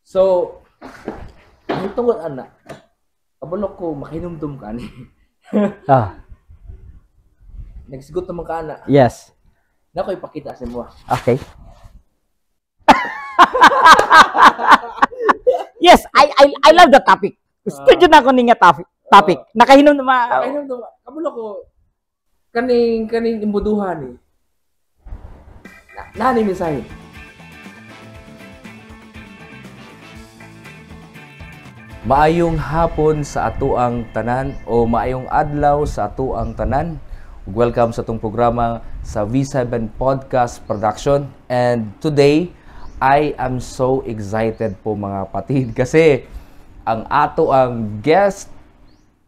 So, ang tungkol anak, kabalo ko makinumdum ka ni. Nagsigot naman ka anak. Yes. Na ko ipakita sa mo. Okay. Yes, I love the topic. Gusto dyan ako nga topic. Nakahinom naman. Makinumdum ka. Kabalo ko kaning imbuduhan ni. Nani mensahe? Maayong hapon sa atuang tanan o maayong adlaw sa atuang tanan. Welcome sa itong programa sa V7 Podcast Production. And today, I am so excited po mga patid kasi ang ato ang guest,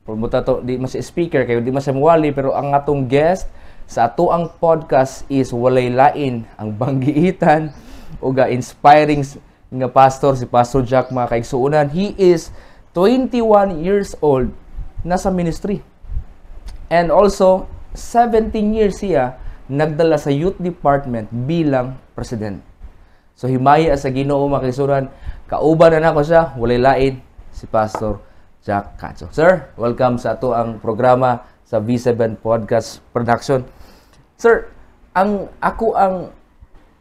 pumunta to, di mas speaker kayo, di mas muwali, pero ang atong guest sa atuang podcast is walay lain ang banggiitan o ga-inspiring nga pastor, si Pastor Jack mga kaigsuunan. He is 21 years old, nasa ministry. And also, 17 years siya nagdala sa youth department bilang president. So, himaya sa Ginoo mga kaigsuunan, kauban na nako siya, walay lain, si Pastor Jack Cacho. Sir, welcome sa ato ang programa sa V7 Podcast Production. Sir, ako ang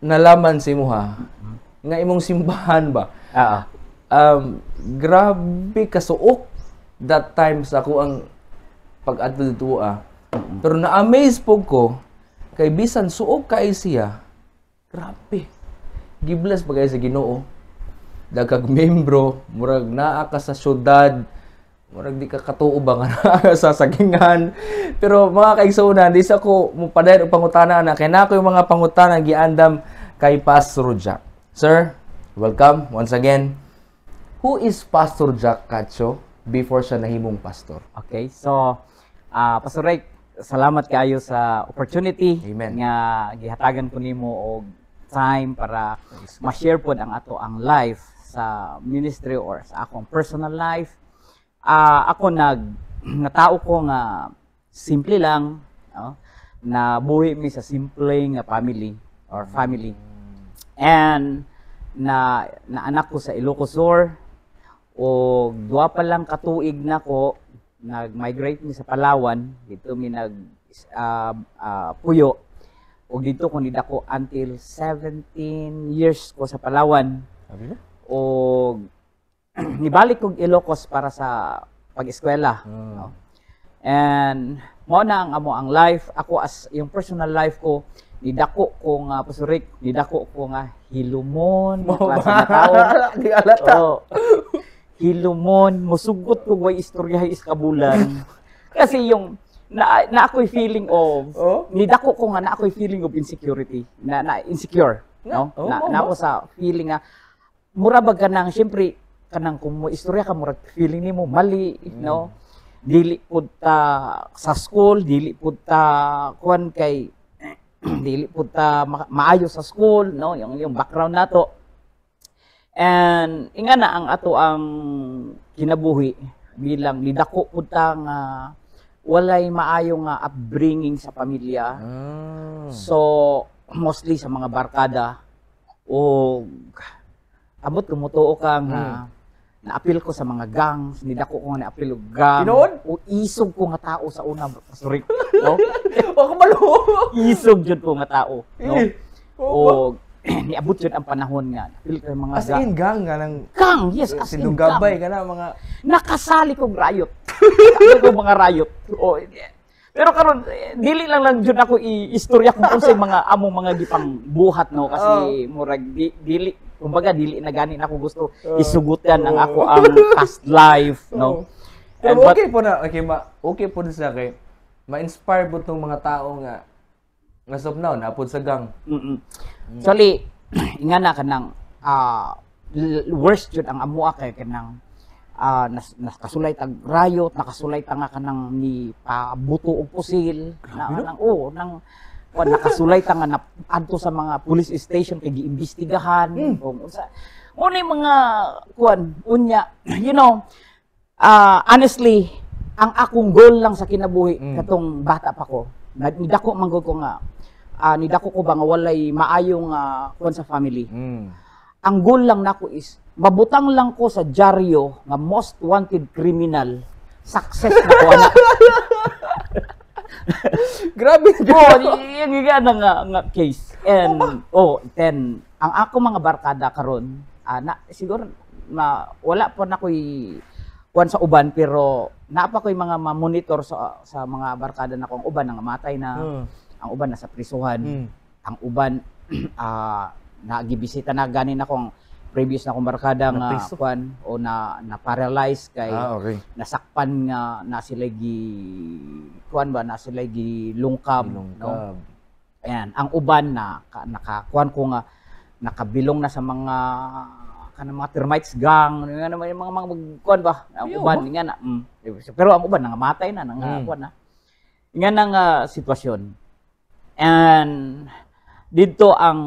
nalaman sa imo ha, nga imong simbahan ba? Grabe kasuok that time sa ako ang pag-adto dito Pero na-amaze po ko kay bisan suok kay siya. Grabe. Gibless pa kay sa Ginoo. Dagag membro, murag naa ka sa syudad, murag di ka katuo ba nga sa sagingan. Pero mga kaigsuunan, di sa ko mupadayon og pangutana na kay nako yung mga pangutana giandam kay Pastor Jack. Sir, welcome once again. Who is Pastor Jack Cacho before siya nahimong pastor? Okay, so Pastor Ray, salamat kayo sa opportunity. Amen. Nga gihatagan ko nimo og time para ma-share pod ang ato ang life sa ministry or sa akong personal life. Ako natao ko nga simple lang, na buhi mi sa simple nga family or family. And na anak ko sa Ilocos Sur, o duwa pa lang katuig na ko nag-migrate mi sa Palawan, dito mi puyo, o dito ko nidako until 17 years ko sa Palawan. O nibalik kog Ilocos para sa pag-eskwela. And mo na ang amo ang life ako, as yung personal life ko, nidako ko nga Pasurik, nidako ko nga hilumon nga klase nga tao. Di alata. Hilumon, musugot ko way istoryahay iskabulan. Kasi yung na ako'y feeling of nidako ko nga na ako'y feeling of insecurity, na insecure, no? Na ako sa feeling nga mura bag kanang syempre kanang kung mo istorya ka mura feeling nimo mali, no? Dili pud ta sa school, dili pud ta kuan kay dili pud ta maayo sa school, no? Yung background nato. And inga na ang ato ang kinabuhi bilang nidako pud ta nga walay maayo nga upbringing sa pamilya. So mostly sa mga barkada o abot kumutuo ka nga naapil ko sa mga gangs, nidako ko nga naapil og gang. Tinood? O isog ko nga tao sa una, sorry, no? Wa ko malo. Isog jud ko nga tao, no? O niabot jud ang panahon nga naapil ko mga As in gang nga nang gang, yes, as in sinugabay ka na mga nakasali kong riot. Nakasali kong mga riot. O, pero karon dili lang jud ako istorya kung unsay mga among mga gipang buhat, no, kasi murag dili kumbaga dili na gani nako gusto isugutan ang ako ang past life, no. Pero okay po na, okay po din sa kay ma-inspire po tong mga tao nga subnaw napod sa gang. Actually, inga na kanang worst jud ang amuha kay kanang nakasulay tag riot, nakasulay ta nga kanang ni pabuto og pusil, nang nakasulay ta nga adto sa mga police station kay giimbestigahan kung unsa unay mga kuan unya, you know. Honestly, ang akong goal lang sa kinabuhi katong bata pa ko, nidako man ko nga nidako ko ba nga walay maayong kuan sa family. ang goal lang nako is mabutang lang ko sa dyaryo nga most wanted criminal. Success na ko ana. Grabe Yung nga case. And then ang ako mga barkada karon siguro wala pa na ko'y kuan sa uban pero naapa ko'y mga ma-monitor sa mga barkada na ko ang uban nga matay na, ang uban nasa prisuhan, ang uban nagibisita na ganin akong previous na kong barkada nga kuan o na paralyze kay okay. Nasakpan nga na sila kuan ba na sila lungkab. No? Ayan, ang uban na nakakuan ko nga nakabilong na sa mga mga termites gang nga naman yung mga kuan ba ang uban nga na pero ang uban nangamatay na kuan na nga nang sitwasyon. And dito ang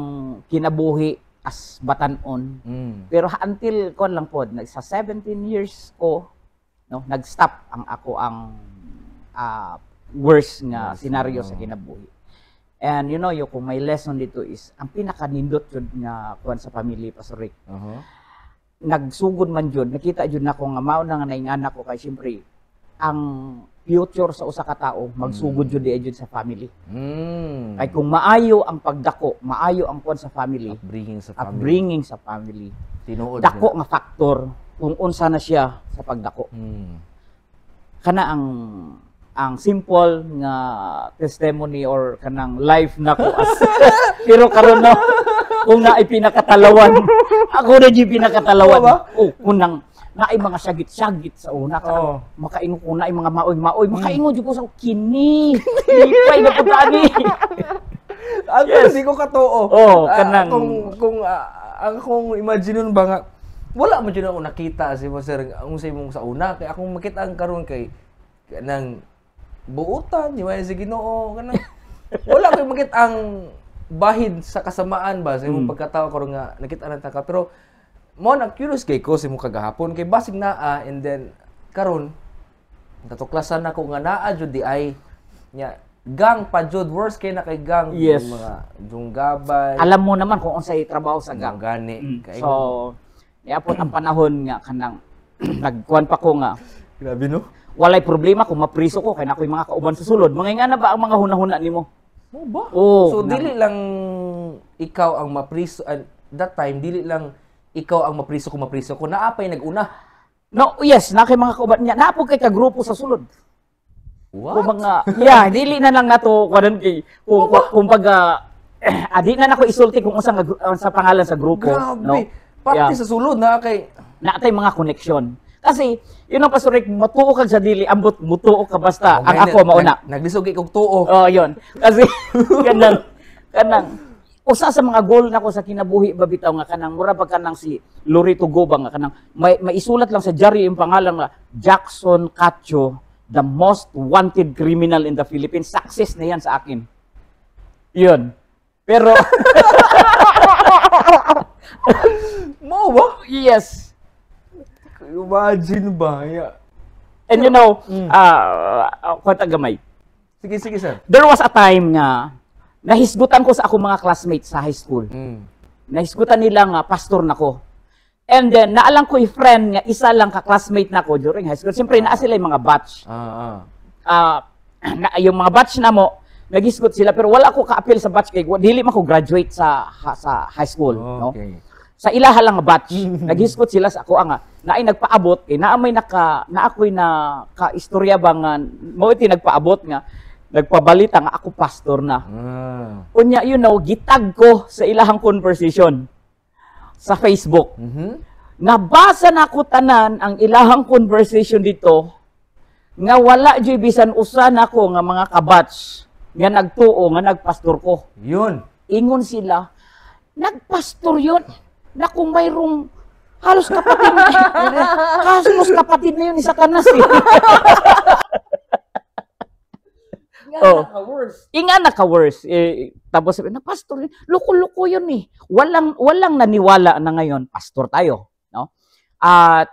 kinabuhi as batanon. Pero until kon lang pod sa 17 years ko no nag-stop ang worst nga scenario sa kinabuhi. And you know kung may lesson dito is ang pinakanindot jud nga kuan sa family Pastor Rick. Nagsugod man jud nakita jud nako nga mao na nga nainganak ko kay syempre ang future sa usa ka tawo magsugod jud di jud sa family. Kay kung maayo ang pagdako, maayo ang kuan sa family, upbringing sa family. Tinuod dako nga factor kung unsa na siya sa pagdako. Kana ang simple nga testimony or kanang life nako pero karon na kung naay pinakatalawan ako na di pinakatalawan kunang naay mga syagit-syagit sa una ka makaingon ko naay mga maoy makaingon jud ko sa kini lipay na pud ani hindi ko katoo kanang kung imagine nun ba nga wala man jud ako nakita si Sir ang usay mong sa una kay akong makita ang karon kay kanang buutan di ba si Ginoo kanang wala koy makita ang bahid sa kasamaan ba sa imong pagkatao karon nga nakita na ta ka pero mo na curious kay ko si mo kagahapon kay basig naa and then karon natuklasan nako nga naa jud di ay nya gang pa jud worst kay na kay gang mga junggabay. Alam mo naman kung unsay trabaho sa gang gani so niapon ang panahon nga kanang nagkuan pa ko nga grabe no walay problema kung mapriso ko kay nakoy mga kauban sa sulod mga nga na ba ang mga hunahuna nimo mo ba so dili lang ikaw ang mapriso that time dili lang ikaw ang mapriso ko naapay naguna. No, yes, na kay mga kauban niya. Naapog kay ka grupo sa sulod. What? Kung mga dili na lang nato kuan kay kung pag di na nako isulti kung unsa sa pangalan sa grupo, grabe. No. Pati sa sulod na kay naatay mga koneksyon. Kasi yun ang Pastor Rick, matuo kag sa dili ambot mutuo ka basta ang ako mauna. Naglisugi kog tuo. Yun. Kasi kanang usa sa mga goal nako sa kinabuhi ba bitaw nga kanang mura pag kanang si Lorito Goba nga kanang may isulat lang sa diary yung pangalan nga Jackson Cacho, the most wanted criminal in the Philippines. Success na yan sa akin. Yun. Pero mo ba? Yes. Imagine ba? Yeah. And you know, kwanta gamay. Sige, sir. There was a time nga nahisgutan ko sa ako mga classmates sa high school. Nahisgutan nila nga pastor nako. And then naalang ko 'yung friend nga isa lang ka classmate nako during high school. Siyempre naa sila 'yung mga batch. Yung mga batch na mo nagisgot sila pero wala ko ka-appeal sa batch kay dili man ko graduate sa high school, no? Sa ilaha lang nga batch. Nagisgot sila sa ako nga naay nagpaabot kay naa may naakoy na ka-istorya ba nga mao iti nagpaabot nga nagpabalita nga ako pastor na. Unya, gitag ko sa ilahang conversation sa Facebook. Nabasa na ko tanan ang ilahang conversation dito nga wala jud bisan usa nako nga mga kabatch nga nagtuo nga nagpastor ko. Yun. Ingon sila, nagpastor yun. Na kung mayroong halos kapatid na yun ni Satanas. Inga naka-worse. Tapos sabi, pastor, luko-luko yun eh. Walang naniwala na ngayon, pastor tayo. No? At,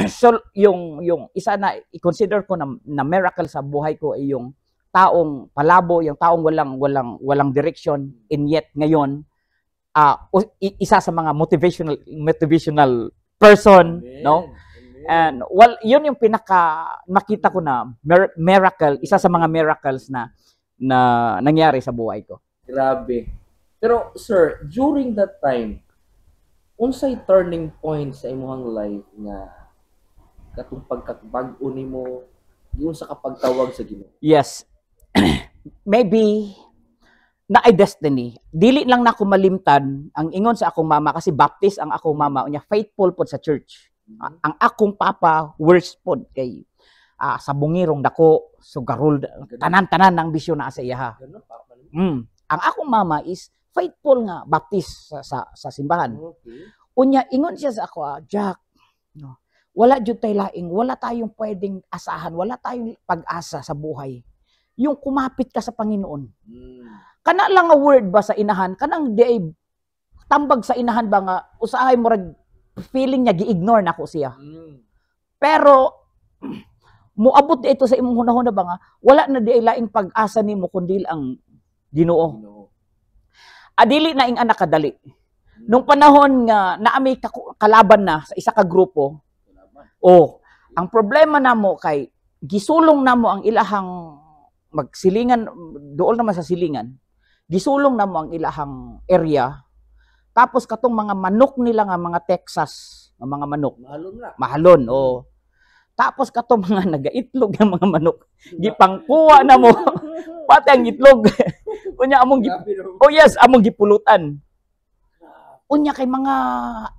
so, yung isa na i-consider ko na miracle sa buhay ko ay yung taong palabo, yung taong walang direction, and yet ngayon, isa sa mga motivational person, no? And yun yung nakita ko na miracle, isa sa mga miracles na nangyari sa buhay ko. Grabe. Pero sir, during that time, unsay turning point sa imong life nga katong pagkabag-o nimo yung sa kapagtawag sa Ginoo? Yes. Maybe na ay destiny. Dili lang na ako malimtan ang ingon sa akong mama kasi Baptist ang akong mama, unya faithful pod sa church. Ang akong papa worst pod kay sa bungirong dako sugarol tanan-tanan ng bisyon na sa iya. Ang akong mama is faithful nga Baptist sa simbahan. Okay. Unya ingon siya sa ako, Jack, no, wala jud tay laing, wala tayong pwedeng asahan, wala tayong pag-asa sa buhay. Yung kumapit ka sa Panginoon. Kana lang nga word ba sa inahan, kanang di tambag sa inahan ba nga usahay mo rag feeling niya gi-ignore nako siya. Pero muabot ito sa imong hunahuna ba nga wala na di laing pag-asa nimo kundi ang Ginoo. Adili na ing anak kadali. Nung panahon nga naami kalaban na sa isa ka grupo. Ang problema namo kay gisulong namo ang ilahang magsilingan dool naman sa silingan. Gisulong namo ang ilahang area. Tapos katong mga manok nila nga mga Texas, nga mga manok. Mahalon, Tapos katong mga nagaitlog nga mga manok, gipangkuha na mo pati ang itlog. Unya among among gipulutan. Unya kay mga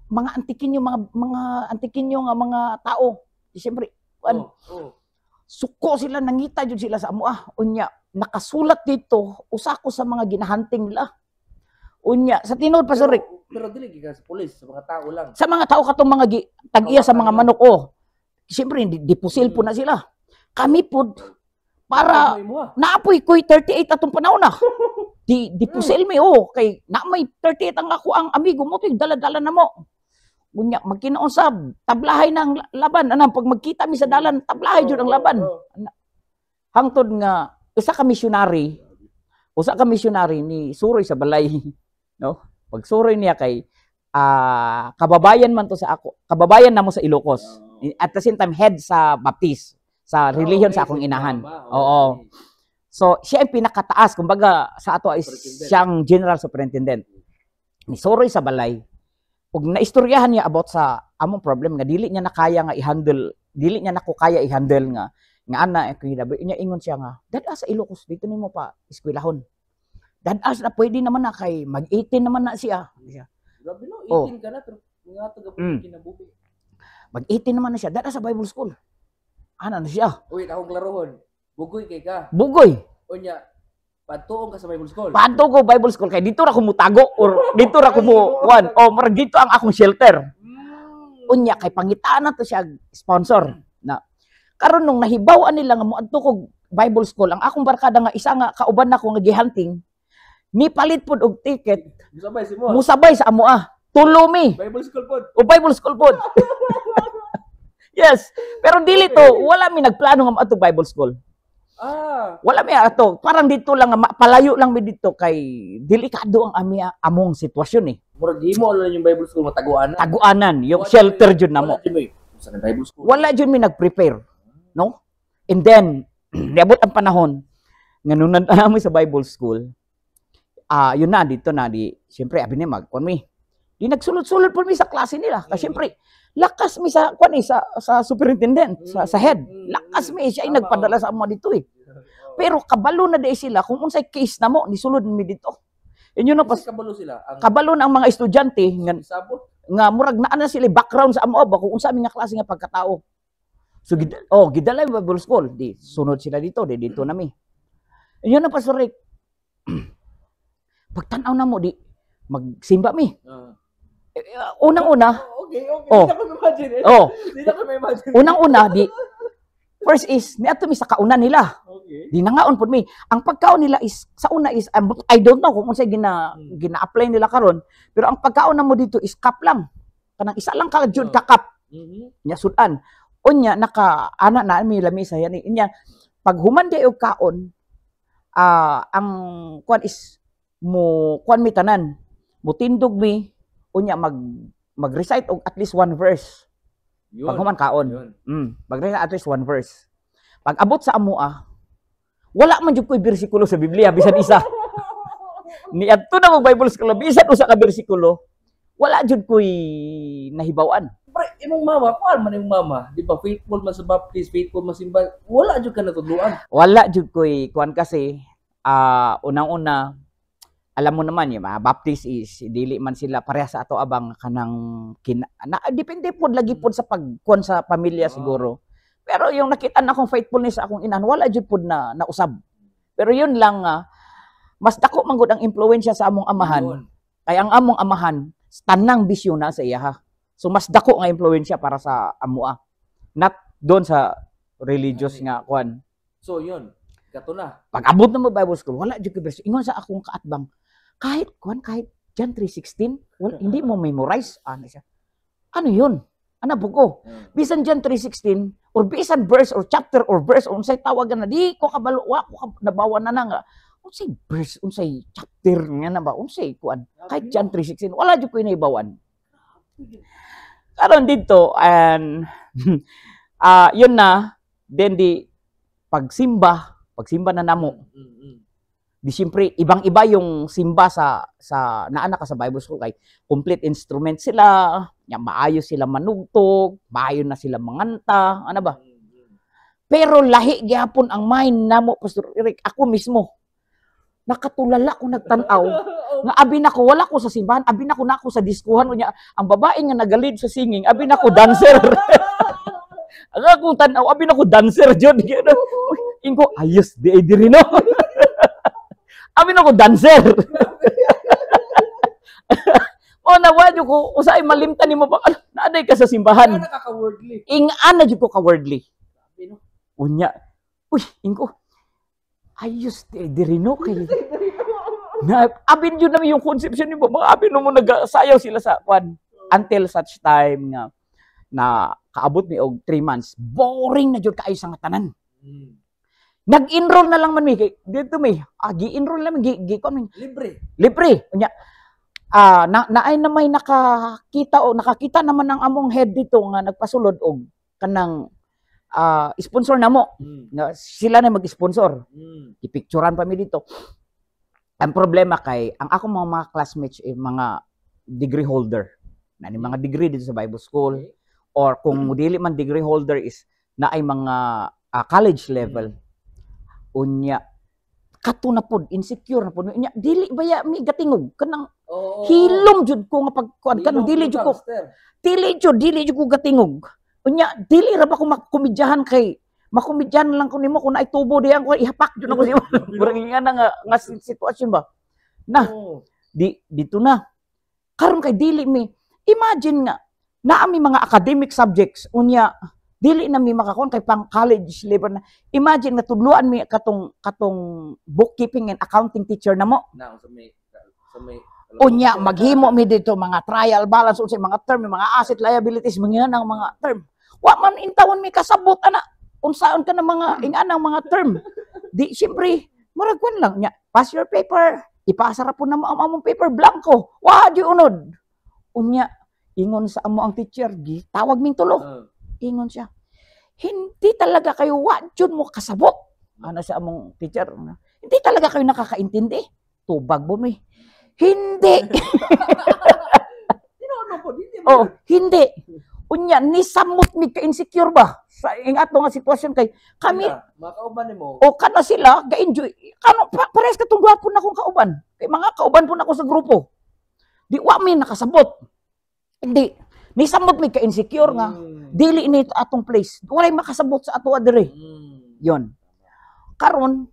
antikinyo mga antikinyo nga mga tao. Siyempre, suko sila, nangita jud sila sa amo. Unya nakasulat dito usa ko sa mga ginahunting nila. Unya sa tinuod Pastor Rick. Pero dili ka sa pulis, sa mga tao lang. Sa mga tao katong mga tag-iya sa mga manok siyempre dipusil po na sila. Kami po para naapoy ko'y 38 atong panahon na. Dipusil mi kay na may 38 ang ako ang amigo mo tuy dala-dala na mo. Unya magkinausab, tablahay ng laban. Pag magkita mi sa dalan, tablahay jud ang laban. Hangtod nga usa ka missionary ni suroy sa balay, no? Pag suroy niya kay kababayan man to sa ako, kababayan namo sa Ilocos. At the same time head sa Baptist, sa religion sa akong inahan. So siya ang pinakataas, kumbaga sa ato ay siyang general superintendent. Ni suroy sa balay. Ug naistoryahan niya about sa among problem nga dili niya nakaya nga i-handle, dili niya nakukaya i-handle nga ana niya ingon siya nga dadas sa Ilocos dito nimo pa eskwelahon. Dadas na pwede naman na kay mag-18 naman na siya. Grabe no, 18 ka na pero nga to gapon kinabuhi. Mag-18 naman na siya, dadas sa Bible school. Ana na siya. Wait, akong klarohon. Bugoy kay ka. Bugoy. Unya padtuon ka sa Bible school. Padto ko Bible school kay dito ra ko mutago or dito ra ko mo marag dito ang akong shelter. Unya kay pangitaan na to siya sponsor na karon nung nahibaw-an nila nga moadto ko Bible school, ang akong barkada nga isa nga kauban nako nga gihunting, ni palit pod og ticket. Musabay sa amo Tulo mi. Bible school pod. Bible school pod. Yes. Pero dili to, wala mi nagplano nga ato Bible school. Wala mi ato. Parang dito lang palayo lang mi dito kay delikado ang among sitwasyon Murag himo lang yung Bible school mataguanan. Taguanan, yung shelter jud namo. Wala jud mi nag-prepare, no? And then niabot ang panahon nga nung nami sa Bible school. Yun na dito na siyempre abi ni magkon mi. Di nagsulod-sulod po mi sa klase nila. Kasi siyempre, lakas mi sa superintendent, sa head. Lakas mi, siya ay nagpadala sa amo dito Pero kabalo na di sila, kung unsay case na mo, nisulod mi dito. Inyo na pas kabalo sila. Kabalo na ang mga estudyante nga murag na sila background sa amo ba kung unsa mi nga klase nga pagkatao. So gidala yung Bible school, di sunod sila dito na mi. Inyo na Pastor Rick. Pagtanaw na mo di magsimba mi. Unang-una. Okay. Hindi na ko imagine. Unang-una, first is, niato mi sa kaunan nila. Okay. Di nangaon pod mi. Ang pagkaon nila is, sa una is, I don't know kung unsay gina-apply nila karon, pero ang pagkaon na mo dito is cup lang. Kanang isa lang ka jud ka cup. Nya sudan. Unya ana na mi lamisa yan. Inya pag human di og kaon, ang kuan is mo kuan mi tanan. Mutindog mi unya mag-recite og at least one verse. Yun. Pag human kaon. Yun. Mag-recite at least one verse. Pag abot sa amua, wala man jud ko'y bersikulo sa Biblia bisan isa. Niadto na mo Bible school bisan usa ka bersikulo, wala jud ko'y nahibaw-an. Pre, imong mama, kuan man imong mama, di ba? Faithful man sa baptist, faithful man simba. Wala jud ka natudluan. Wala jud ko'y kuan kasi unang-una alam mo naman yung mga Baptist is dili man sila pareha sa ato abang kanang depende pod lagi pod sa pagkuan sa pamilya siguro. Pero yung nakita na akong faithfulness sa akong inahan wala jud pod na nausab. Pero yun lang mas dako man gud ang impluwensya sa among amahan. Kay ang among amahan tanang bisyon na sa iya. So mas dako nga impluwensya para sa amoa. Not doon sa religious nga kuan. So yun, kato na. Pag abot na mo Bible school, wala jud ko verse. Ingon sa akong kaatbang, kahit John 3:16, hindi mo memorize. Ano siya? Ano yun? Ano buko? Bisan John 3:16, or bisan verse or chapter or verse, unsay tawagan na, di ko kabalo, ko nabawan na nga. Unsay verse, unsay chapter nga na ba? Unsay kuan? Kahit John 3:16, wala jud ko inaibawan. Karon dito, and yun na, then di pagsimba na namo. Di siyempre, ibang-iba yung simba sa naana ka sa Bible School kay complete instrument sila, maayo sila manugtog, maayo na sila manganta, ano ba? Pero lahi gyapon ang mind namo, Pastor Eric, ako mismo. Nakatulala ko nagtanaw, nga abi nako wala ko sa simbahan, abi nako na ako sa diskuhan unya, ang babae nga nagalid sa singing, abi nako dancer. Ang akong tanaw, abi nako dancer jud. Ingo ayos di rin no. Abi nako dancer. O nawadyo ko usay malimtan nimo ba naaday ka sa simbahan. Nakaka-wordly. Ana jud ko ka wordly. Unya. Uy, ingo. Ayos di rin no kay. Na abin jud namin yung conception nimo, mga abin mo nagasayaw sila sa kwan until such time nga na kaabot mi og 3 months. Boring na jud kaayo sa tanan. Nag-enroll na lang man mi dito mi. Gi-enroll na mi kon libre. Unya. Naay na may nakakita naman ang among head dito nga nagpasulod og kanang sponsor namo. Sila na mag-sponsor. Ipicturean pa mi dito. Ang problema kay ang akong mga classmates mga degree holder. Na ni mga degree dito sa Bible School or kung dili man degree holder is na ay mga college level. Unya kato na pod insecure na pod unya dili baya mi gatingog kanang hilom jud ko nga pagkuan kanang dili jud ko gatingog unya dili ra ba ko makomedyahan kay makomedyahan lang ko nimo kun ay tubo diyan ko ihapak jud ako siya murag nga nga sitwasyon ba na dito na karon kay dili mi imagine nga naa mi mga academic subjects unya dili na mi makakon kay pang college level na. Imagine natudluan mi katong bookkeeping and accounting teacher namo. Na sa may unya maghimo mi dito mga trial balance unsay mga term, mga asset liabilities, mga nang mga term. Wa man intawon mi kasabot ana. Unsaon ka na mga inganang mga term. Di siyempre murag kun lang nya. Pass your paper. Ipasa ra po na mo ang among paper blanco. Wa di unod. Unya ingon sa amo ang teacher, gitawag ming tulo. Ingon siya, hindi talaga kayo wadjud mo kasabot. Ano sa among teacher? Hindi talaga kayo nakakaintindi. Tubag mo mi. Hindi. Oh, hindi. Unya, nisamot mi ka-insecure ba? Sa ingato nga sitwasyon kay kami. Makauban nimo. O kana sila, ga-enjoy. Kano, pares katong gwapo na akong kauban. Kay mga kauban po na ako sa grupo. Di wa mi nakasabot. Hindi. Nisamot mi ka-insecure nga. Dili ini atong place. Walay makasabot sa ato adire. Yon. Karon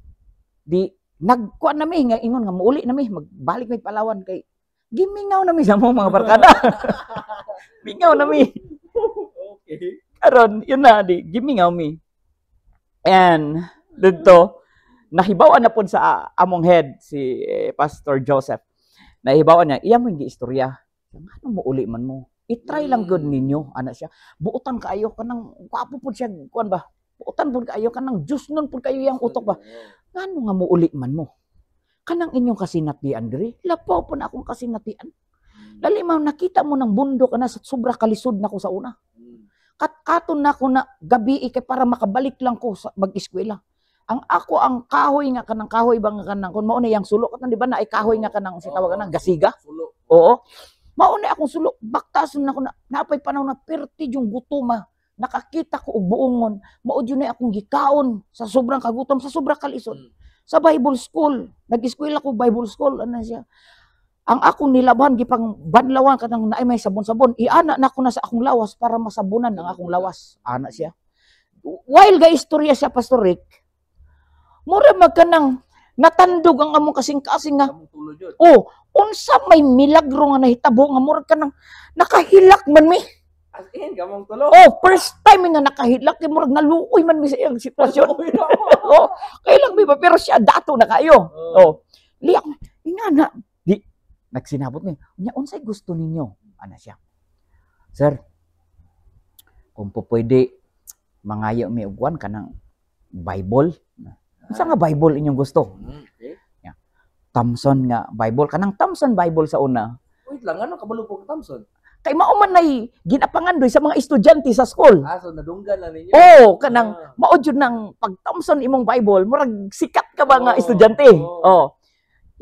di nagkuan na mi nga ingon nga muuli na mi magbalik mi Palawan kay gimingaw na mi sa mga barkada. Mingaw na mi. Okay. Karon yun na di gimingaw mi. And dito nahibawan na pud sa among head si Pastor Joseph. Nahibawan niya iya mo gi istorya. Ano mo uli man mo? I-try lang good ninyo, ana siya. Buutan kaayo kanang gwapo pud siya, kuan ba? Buutan pud kaayo kanang juice nun pud kayo yang utok ba? Ngano nga mo uli man mo? kanang inyong kasinatian diri, lapaw po na akong kasinatian. Lalimaw, nakita mo ng bundok na sa sobra kalisod na ko sa una. Katon na ko na gabi kay para makabalik lang ko sa mag-eskwela. Ang ako ang kahoy nga kanang kahoy bang kanang kun mao na yang sulo katong di ba na ay kahoy nga kanang si tawag nang gasiga. Sulo. Oo. Mao na akong sulo baktason na ko na napay panahon na perti yung gutuma. Nakakita ko og buongon, mao jud na akong gikaon sa sobrang kagutom, sa sobrang kalisod. Sa Bible school, nag-eskwela ko Bible school ana siya. Ang akong nilaban gipang banlawan kanang naay may sabon-sabon, iana na ko na sa akong lawas para masabunan ang akong lawas. Ana siya. While istorya siya Pastor Rick, mura magkanang natandog ang among kasing-kasing nga. Oh, unsa may milagro nga nahitabo nga mura kanang nakahilak man mi. As in, gamong tulo. Oh, first time nga nakahilak kay murag naluoy man mi sa iyang sitwasyon. Oh, kailang mi ba pero siya dato na kayo. Oh. Liyak, ingana di nagsinabot mi. Unya unsay gusto ninyo? Ana siya. Sir, kung po pwede mangayo mi og kuan kanang Bible. Unsa nga Bible inyong gusto? Okay. Yeah. Thompson nga Bible, kanang Thompson Bible sa una. Wait lang, ano kabalo po Thompson? Kay mao man nay ginapangan doy sa mga estudyante sa school. So nadunggan na ninyo. Oh, kanang mao jud nang pag Thompson imong Bible, murag sikat ka ba nga estudyante? Oh.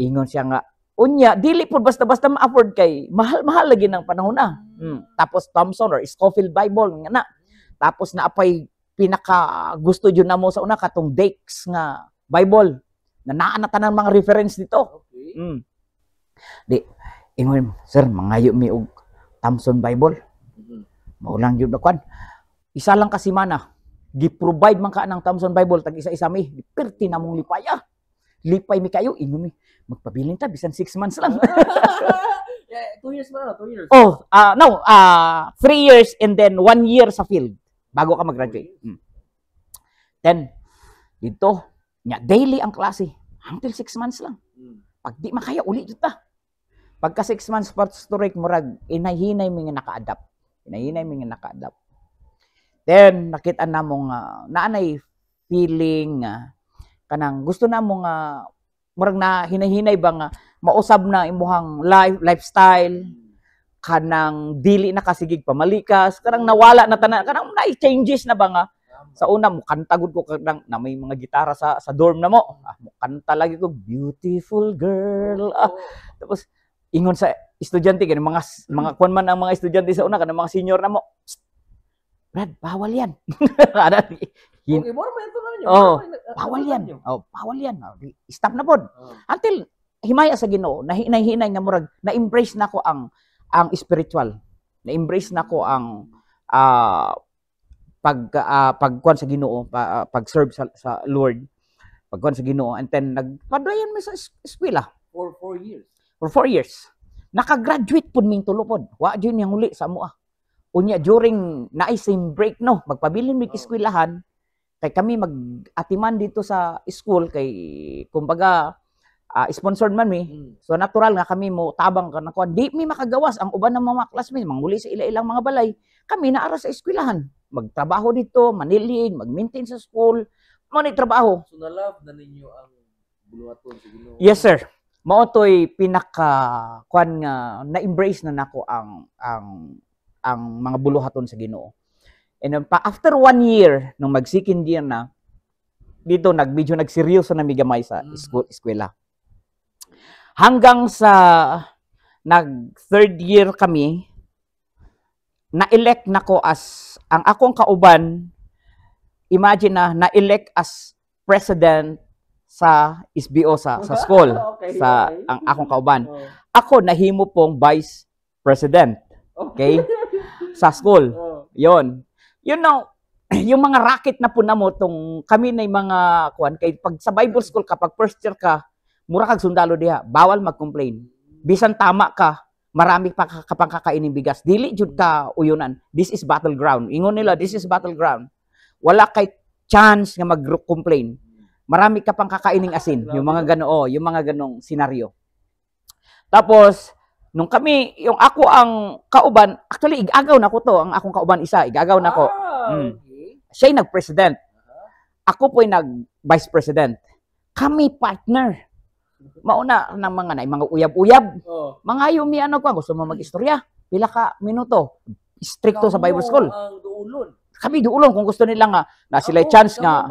Ingon siya nga, unya dili pud basta-basta ma-afford kay mahal-mahal lagi ng panahon na. Tapos Thompson or Scofield Bible nga na. Tapos naapay pinaka gusto jud namo sa una katong Dake's nga Bible na naa na tanang mga reference dito. Okay. Di ingon, sir, mangayo mi og Thompson Bible. Mao lang jud kwan. Isa lang ka semana gi-provide man ka ng Thompson Bible tag isa-isa mi. Perti na mong lipaya. Lipay mi kayo ingon mi. Magpabilin ta bisan 6 months lang. 2 years na, 2 years. Oh, no, 3 years and then 1 year sa field bago ka mag-graduate. Then dito, nya daily ang klase until 6 months lang. Pag di makaya uli jud ta. Pagka 6 months Pastor Rick, murag inay-hinay mi nga naka-adapt. Inay-hinay mi nga naka-adapt. Then nakita na mo nga naanay feeling kanang gusto na mo nga murag na hinay-hinay ba nga mausab na imuhang lifestyle kanang dili na kasigig pamalikas, kanang nawala na tanan, kanang na-changes na ba nga sa una mo kanta gud ko kanang na may mga gitara sa dorm na mo. Mo kanta lagi ko beautiful girl. Tapos ingon sa estudyante kani mga kuan man ang mga estudyante sa una kanang mga senior na mo. Brad, bawal yan. Okay, more man ito na niyo. Oh, bawal yan. Oh, bawal yan. Stop na pod. Until himaya sa Ginoo, nahinay nga murag na-embrace nako ang spiritual. Na-embrace nako ang pagkuan sa Ginoo, pag-serve sa Lord. Pagkuan sa Ginoo and then nagpadayon mi sa eskwela for 4 years. For 4 years. Naka-graduate pud ming tulo pod. Wa jud yang huli sa mua. Unya during naay same break no, magpabilin mig eskwelahan kay kami mag-atiman dito sa school kay kumbaga sponsored man mi. So natural nga kami mo tabang ka na kuan. Di mi makagawas ang uban ng mga classmates manguli sa ila-ilang mga balay. Kami naara sa eskwelahan. Magtrabaho dito, manilig, mag-maintain sa school, mo ni trabaho. So na-love na ninyo ang buluhaton sa Ginoo. Yes sir. Mao toy pinaka kuan nga na-embrace na nako ang mga buluhaton sa Ginoo. And after 1 year nung mag-second year na dito medyo nagseryoso na migamay sa eskwela. Hanggang sa nag-third year kami, na-elect nako as ang akong kauban, imagine na-elect as president sa SBO sa school. Okay, ang akong kauban. Ako nahimo pong vice president. Okay? Sa school. Yon. You know, yung mga racket na po na mo tong kami na mga kuan kay pag sa Bible school kapag first year ka, mura kag sundalo diha, bawal mag-complain. Bisan tama ka, marami pa kapang kakainin bigas. Dili jud ka uyunan. This is battleground. Ingon nila, this is battleground. Wala kay chance nga mag-complain. Marami ka pang kakaining asin. Yung mga gano, yung mga ganong senaryo. Tapos nung kami, yung ako ang kauban, actually igagaw na ko to, ang akong kauban isa, igagaw na ko. Okay. Siya nag-president. Ako po'y nag-vice president. Kami partner. Mauna ng mga uyab-uyab. Oh. Mga mi ano ko, gusto mo mag-istorya? Pila ka minuto. Stricto sa Bible school. Ang duulon. Kami duulon kung gusto nila nga na sila chance nga.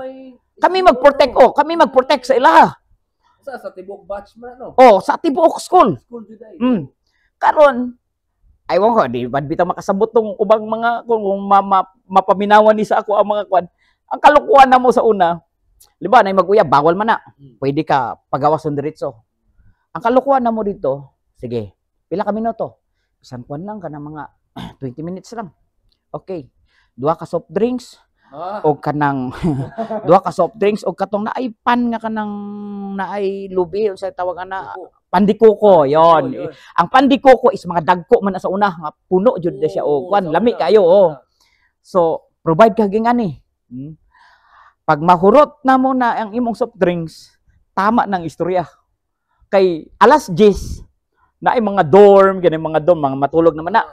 Kami mag-protect sa ilaha. Sa tibok batch man no. Oh, sa tibuok school. School juday. Karon aywan ko, di ba bitaw makasabot tong ubang mga kung mapaminawan ni sa ako ang mga kwan. Ang kalukuhan na mo sa una, liba na mag-uyab, bawal man na. Pwede ka pagawas ng diretso. Ang kalukuhan na mo dito, sige, pila ka minuto? Isang kwan lang ka na mga 20 minutes lang. Okay. Duha ka soft drinks, o kanang duha ka soft drinks o katong naay pan nga kanang naay lubi sa tawagan na pandikuko yon. Ang pandikuko is mga dagko man sa una nga puno jud siya o kwan lami kayo so provide ka gingani. Pag mahurot na mo na ang imong soft drinks, tama nang istorya kay alas 10 naay mga dorm mga matulog naman na.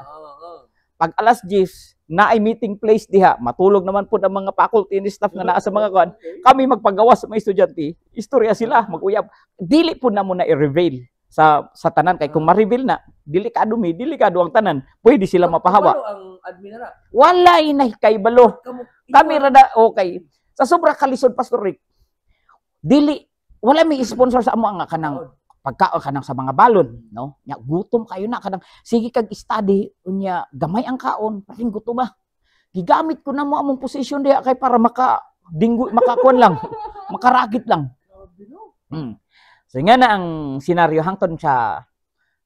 Pag alas 10 na ay meeting place diha, matulog naman po ang mga faculty and staff nga naa sa mga kwan. Kami magpagawas sa mga estudyante, istorya sila, mag-uyab. Dili po na muna i-reveal sa tanan kay kung ma-reveal na, delikado ang tanan. Pwede sila mapahawa. Ang admin na? Wala inay kay balo. Kami rada okay. Sa sobra kalisod Pastor Rick. Wala may sponsor sa amo nga kanang pagkaon kanang sa mga balon, no? Nya gutom kayo na kanang sige kag study unya gamay ang kaon, pating gutom ba. Gigamit ko na mo among position diha kay para makakuan lang, makaragit lang. So nga na ang senaryo hangtod sa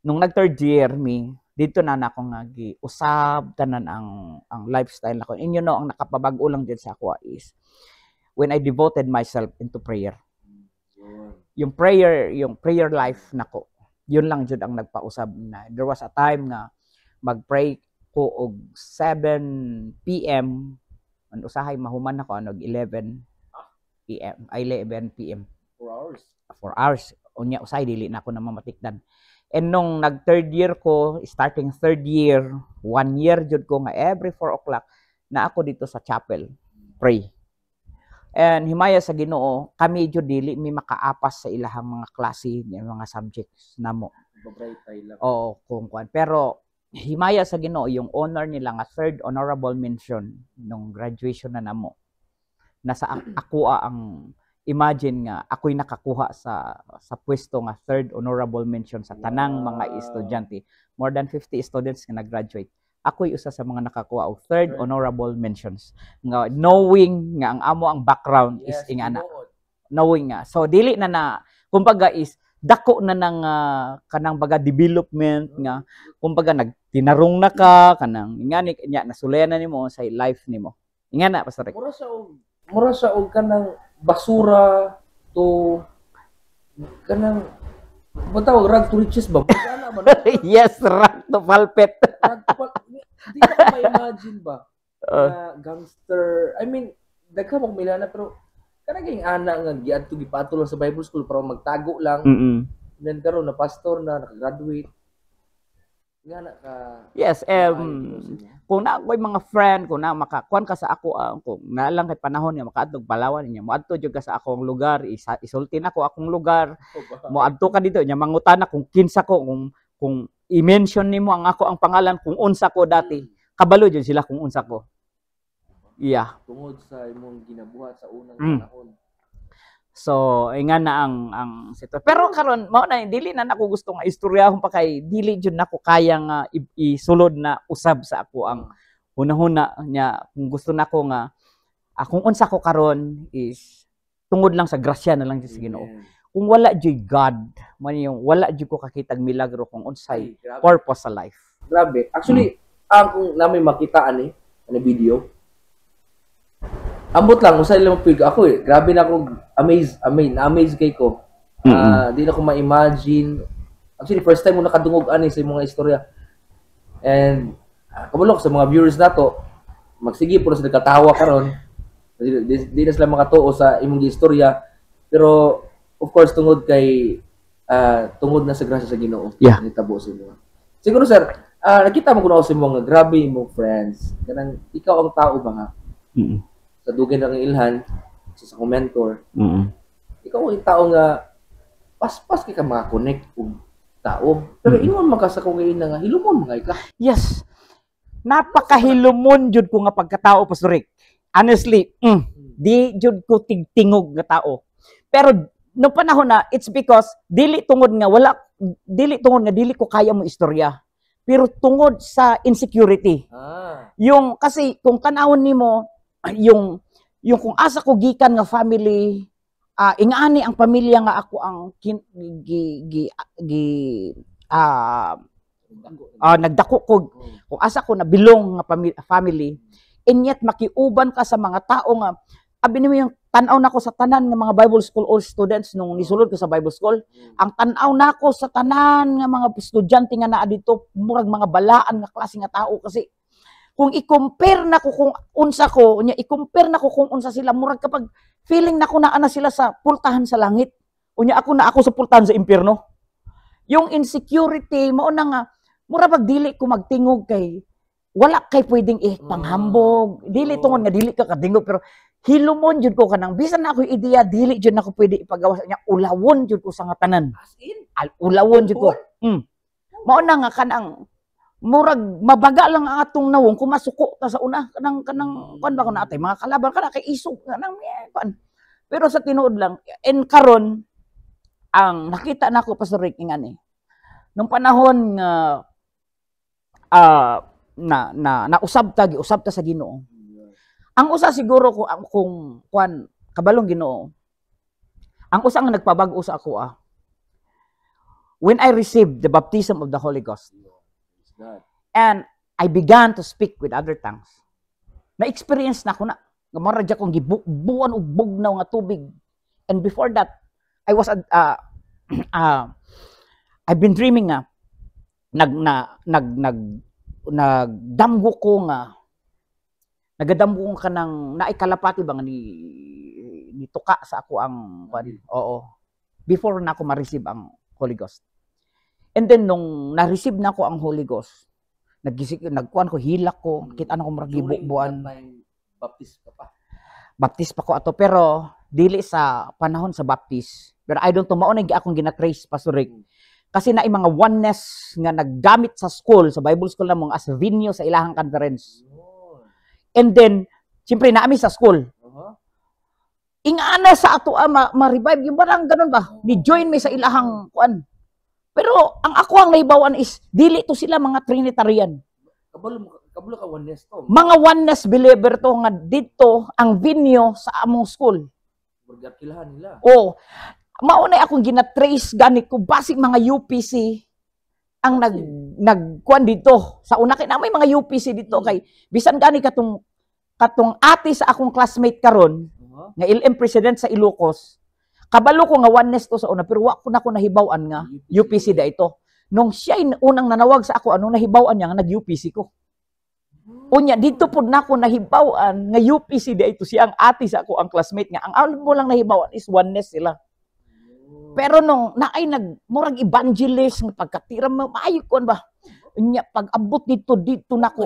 nung nag third year dito na nako nga giusab tanan ang lifestyle nako. Inyo no ang nakapabag-o lang dyan sa ako is when I devoted myself into prayer. Yung prayer life nako, yun lang jud ang nagpausab na. There was a time nga magpray ko og 7 PM an usahay mahuman ako 11 PM ay 11 PM 4 hours unya usay dili na ako na mamatikdan. And nung nag third year ko, starting third year, 1 year jud ko nga every 4 o'clock na ako dito sa chapel pray. And himaya sa Ginoo, kami jud dili mi makaapas sa ilahang mga klase, mga subjects namo. Oo, kung kuan. Pero himaya sa Ginoo yung honor nila nga third honorable mention nung graduation na namo. Nasa ako ang imagine nga ako'y nakakuha sa pwesto nga third honorable mention sa tanang mga estudyante. More than 50 students nga nag-graduate. Ako'y usa sa mga nakakuha og third honorable mentions. Nga knowing nga ang amo ang background is ingana. Knowing nga. So dili na kumbaga is dako na nang kanang baga development nga kumbaga nagtinarong na ka kanang ingani nya nasulayan na nimo sa life nimo. Ingana Pastor Rick. Mura sa og kanang basura to kanang bitaw rag to riches ba? Yes, rag to pulpit. Hindi ka ma-imagine ba na gangster, I mean, dagka mong milana pero kanang ana nga giadto gipato lang sa Bible school para magtago lang. Then karon na pastor na nakagraduate. Nga na ka. Yes, kung na ako'y mga friend, kung na makakuan ka sa ako, kung na lang kay panahon niya makaadtog Palawan niya, moadto jud ka sa akong lugar, isulti na ko akong lugar. Moadto ka dito niya mangutana kung kinsa ko, kung i-mention nimo ang ako ang pangalan kung unsa ko dati. Kabalo jud sila kung unsa ko. Yeah. Tungod sa imong ginabuhat sa unang panahon. So, nga na ang sitwasyon. Pero karon mao na dili na nako gusto nga istoryahon pa kay dili jud nako kaya nga isulod na usab sa ako ang hunahuna nya kung gusto nako nga kung unsa ko karon is tungod lang sa grasya na lang sa Ginoo. Kung wala jud God, man yung wala jud ko kakitag milagro kung unsay purpose sa life. Grabe. Actually, kung namin makita ani video, ambot lang usay lang pig ako grabe na ako amazed kay ko. Di na ko ma-imagine. Actually first time mo nakadungog ani sa mga istorya. And kabalo sa mga viewers nato, magsige po sila katawa karon. Di na sila makatuo sa imong istorya. Pero of course tungod kay tungod na sa grasya sa Ginoo. Nitabo sa inyo. Siguro sir, nakita mo kuno sa mga grabe imong friends. Kanang ikaw ang tao ba nga? Sa dugay ng ilhan sa mentor. Ikaw ang tao nga paspas kay ka maka-connect og tao. Pero ingon magkasa ko ngayon nga hilumon mga ka. Yes. Napakahilumon jud ko nga pagkatao, Pastor Rick. Honestly, di jud ko tingog nga tao. Pero no panahon na, it's because dili tungod nga dili ko kaya mo istorya. Pero tungod sa insecurity. Yung kasi kung tanawon nimo yung kung asa ko gikan nga family, ingani ang pamilya nga ako ang nagdako ko kung asa ko na bilong nga family, and yet makiuban ka sa mga tao nga abi nimo yung tan-aw nako sa tanan nga mga Bible school all students nung nisulod ko sa Bible school, ang tan-aw nako sa tanan nga mga estudyante nga naa dito murag mga balaan nga klase nga tao. Kasi kung i-compare nako kung unsa ko unya, i-compare nako kung unsa sila, murag kapag feeling nako na ana sila sa pultahan sa langit, unya ako sa pultahan sa impyerno. Yung insecurity mao na nga mura pag dili ko magtingog kay wala kay pwedeng panghambog, dili tungod nga dili ka kadingog, pero hilumon jud ko kanang bisan na ako ideya dili jud nako pwede ipagawas nya, ulawon jud ko sa nga tanan. As in, ulawon jud ko. Mao na nga kanang murag mabaga lang ang atong nawong kumasuko ta sa una kanang kuan ba ko natay mga kalaban kana kay isog kanang kuan. Pero sa tinuod lang en karon ang nakita nako Pastor Rick ngani nung panahon nga giusab ta sa Ginoo. Ang usa siguro kung kuan kabalong Ginoo. Ang usa nga nagpabag-o sa ako when I received the baptism of the Holy Ghost. And I began to speak with other tongues. Na-experience na ko na nga maradya kong gibuan og bugnaw nga tubig. And before that I was I've been dreaming nga nagdamgo ko nga nagadamgo ko kanang naikalapati ba nga ni tuka sa ako ang before na ako ma-receive ang Holy Ghost. And then nung na-receive na ko ang Holy Ghost, nagkuan ko, hilak ko, kita na ko maragibuan. Baptist pa ko ato, pero dili sa panahon sa baptist. Pero I don't know, maunay akong ginatrace, Pastor Rick. Kasi na mga oneness nga naggamit sa school, sa Bible school na mong as venue sa ilahang conference. And then, siyempre naami sa school. Ingana sa ato ma-revive, yung parang ganun ba? Ni-join may sa ilahang kuan. Pero ang ako ang naibawan is, dili to sila mga Trinitarian. Kabalo ka oneness to. Mga oneness believer to nga dito ang venue sa among school. Kilahan nila. Maunay akong ginatrace ganit ko basig mga UPC ang nagkuan dito. Sa una kay na may mga UPC dito kay bisan gani katong ate sa akong classmate karon nga LM president sa Ilocos. Kabalo ko nga oneness to sa una, pero wa ko na ko nahibaw-an nga UPC da ito. Nung siya unang nanawag sa ako, anong nahibaw-an niya nga nag-UPC ko. Unya, dito po na ko nahibaw-an nga UPC da ito siya ang ate sa ako, ang classmate nga. Ang alam mo lang nahibaw-an is oneness sila. Pero nung naay murag evangelist nga pagkatira mo, maayo ko ba? Unya, pag-abot dito na ko.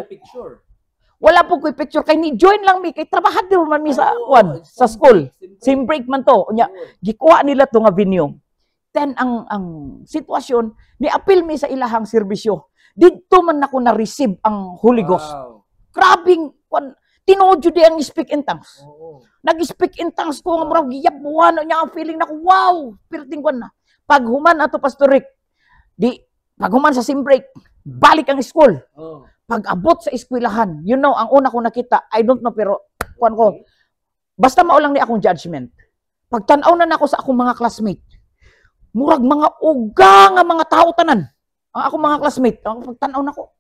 Wala po ko picture kay ni join lang mi kay trabahador man mi sa sa school. Same break man to. Unya gikuha nila to nga venue. Then ang sitwasyon ni appeal mi sa ilahang serbisyo. Didto man ako na receive ang Holy Ghost. Grabing tinuod jud ang speak in tongues. Nag-speak in tongues ko nga murag giyabuan nya ang feeling nako wow, pirting ko na. Pag human ato Pastor Rick, pag human sa same break, balik ang school. Pag-abot sa eskwelahan, ang una ko nakita, I don't know, pero kuan ko, basta maulang ni akong judgment. Pagtanaw na ako sa akong mga classmate, murag mga uga nga mga tao tanan. Ang akong mga classmate, pagtanaw na ko,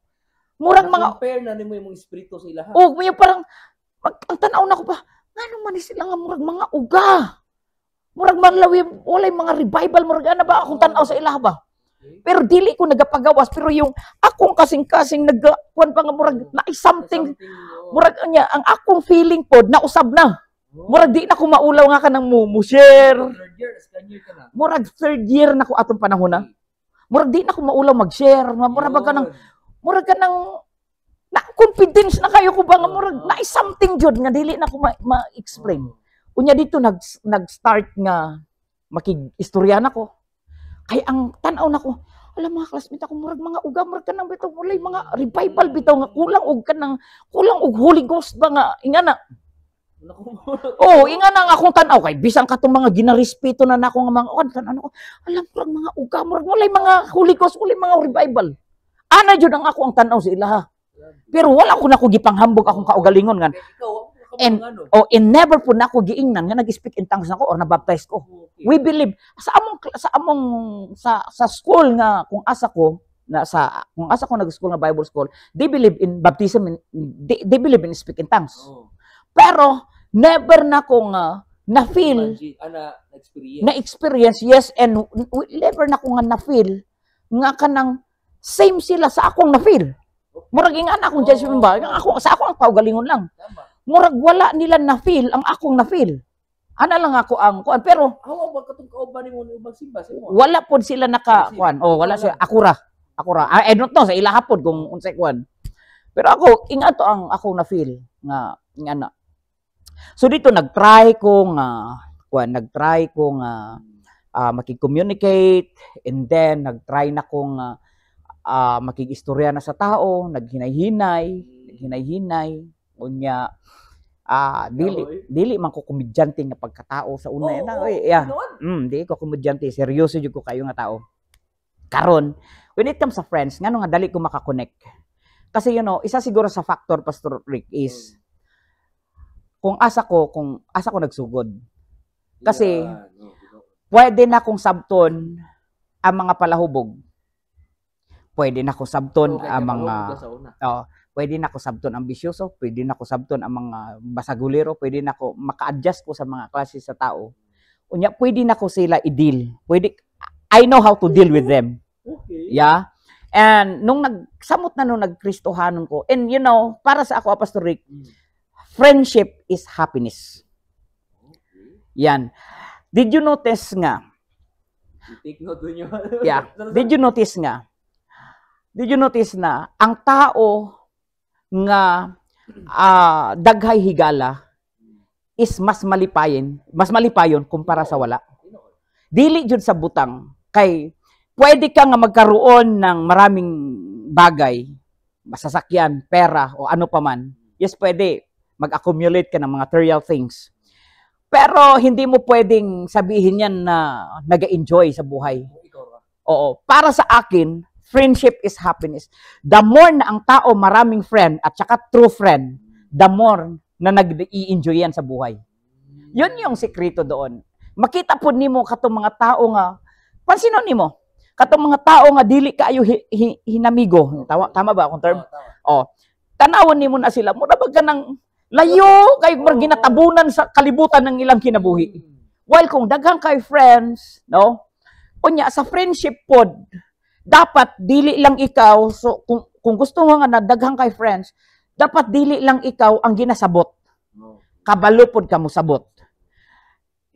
murag mga... Compare na nimo yung espiritu sa ilaha. May parang, ang tanaw na ko pa, ano man sila nga murag mga uga. Murag malawi, walay mga revival, murag ano ba akong tanaw sa ilaha ba? Pero dili ko nagapagawas, pero yung akong kasing-kasing nagkuan pa nga murag na something murag anya ang akong feeling pod nausab na. Murag di na ko maulaw nga kanang mo share. Murag third year na ko atong panahon na. Murag di na ko maulaw mag-share, murag kanang na confidence na kayo ko ba nga murag na something jud nga dili na ko ma-explain. Unya dito nag-start nga makig-istorya na ko. Kay ang tanaw nako, alam mga classmate ako murag mga uga murag kanang bitaw walay mga revival bitaw nga kulang og Holy Ghost ba nga ingana. Oh, inga na nga akong tanaw kay bisan katong mga ginarespeto na nako nga mga kan ano ko. Alam murag mga uga murag walay mga Holy Ghost, walay mga revival. Ana jud ang ako ang tanaw sa ilaha. Pero wala ko nako gipanghambog akong kaugalingon nga. And never po nako giingnan nga nag-speak in tongues nako or nabaptize ko. We believe sa school nga kung asa ko nag-school nga Bible school, they believe in baptism, they believe in speak in tongues. Pero never na ko nga na-feel na experience, yes, and never na ko nga na-feel nga kanang same sila sa akong na-feel. Murag ingana akong judgment ba? Sa ako ang kaugalingon lang. Murag wala nila na-feel ang akong na-feel. Ana lang ako ang kuan, pero ba katong kauban nimo ni ubang simba sa imo? wala pod sila naka kuan. Wala sila akura. I don't know sa ila hapon kung unsay kuan. Pero ako ingato ang ako na-feel nga ingana. So dito nag-try ko maki-communicate, and then nag-try na kong makig-istorya na sa tao, naghinay-hinay, unya dili man ko komedyante nga pagkatao sa una di ko komedyante, seryoso jud ko kayo nga tao. Karon when it comes sa friends ngano nga dali ko makakonect. Kasi isa siguro sa factor Pastor Rick is kung asa ko nagsugod. Kasi pwede na kong sabton ang mga palahubog. Pwede na akong sabton ang mga pwede na ako sabton ang bisyoso, pwede na ako sabton ang mga basagulero, pwede na ako maka-adjust ko sa mga klase sa tao. Unya pwede na ko sila i-deal. I know how to deal with them. Okay. Yeah. And nung nagkristohanon ko, and para sa ako Pastor Rick, friendship is happiness. Yan. Did you notice nga? Take note niyo. Yeah. Did you notice na ang tao nga daghay higala is mas malipayon kumpara sa wala. Dili jud sa butang kay pwede ka nga magkaroon ng maraming bagay, masasakyan, pera o ano pa man. Yes, pwede mag-accumulate ka ng mga material things. Pero hindi mo pwedeng sabihin yan na nag-enjoy sa buhay. Oo, para sa akin, friendship is happiness. The more na ang tao maraming friend at saka true friend, the more na nag-i-enjoy yan sa buhay. Yun yung sikreto doon. Makita po nimo katong mga tao nga, pansinon nimo, katong mga tao nga dili kaayo hinamigo. Tama ba akong term? Tanawon nimo na sila, mura ba ka ng layo kay ginatabunan sa kalibutan ng ilang kinabuhi. While kung daghang kay friends, unya sa friendship pod, dapat dili lang ikaw, so kung gusto mo nga na daghang kay friends, dapat dili lang ikaw ang ginasabot. Kabalo pod ka mo sabot.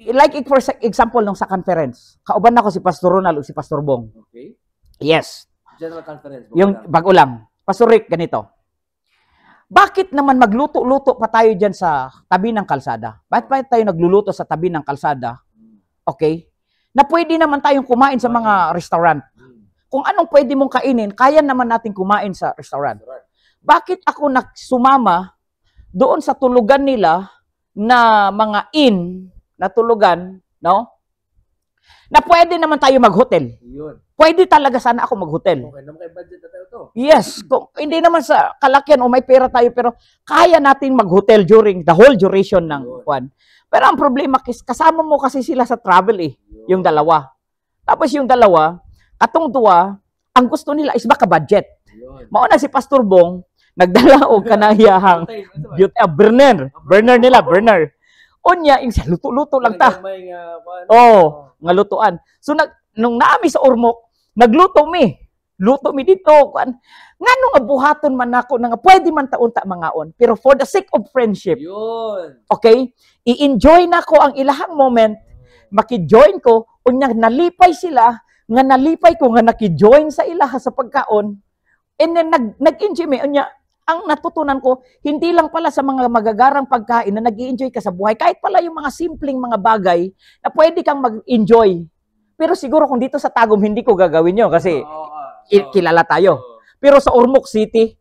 Like for example nung sa conference, kauban ako si Pastor Ronald o si Pastor Bong. Okay. Yes. General conference. Yung bago lang. Pastor Rick, ganito. Bakit naman magluto-luto pa tayo dyan sa tabi ng kalsada? Bakit pa tayo nagluluto sa tabi ng kalsada? Okay? Na pwede naman tayong kumain sa mga restaurant. Kung anong pwede mong kainin, kaya naman natin kumain sa restaurant. Bakit ako nagsumama doon sa tulugan nila na mga inn na tulugan, na pwede naman tayo mag-hotel. Yun. Pwede talaga sana ako mag-hotel. Okay, naman kayo budget na tayo to. Yes, hindi naman sa kalakyan o may pera tayo, pero kaya nating mag-hotel during the whole duration ng kwan. Pero ang problema, kasama mo kasi sila sa travel yung dalawa. Tapos yung dalawa, katong duwa, ang gusto nila is baka budget. Mauna si Pastor Bong, nagdala og kanahiyahang burner. Unya, yung luto-luto lang ta. Nga lutuan. So, nung naami sa Ormoc, nagluto mi. Luto mi dito. Nga nung abuhaton man ako, nga pwede man taon-ta mangaon. Pero for the sake of friendship, okay, i-enjoy na ko ang ilahang moment, maki-join ko, unya nalipay sila, nga nalipay ko, nga naki-join sa ilaha sa pagkaon, and then nag-enjoy mi. Unya, ang natutunan ko, hindi lang pala sa mga magagarang pagkain na nag-i-enjoy ka sa buhay, kahit pala yung mga simpleng mga bagay na pwede kang mag-enjoy. Pero siguro kung dito sa Tagum, hindi ko gagawin yun kasi kilala tayo. Pero sa Ormoc City,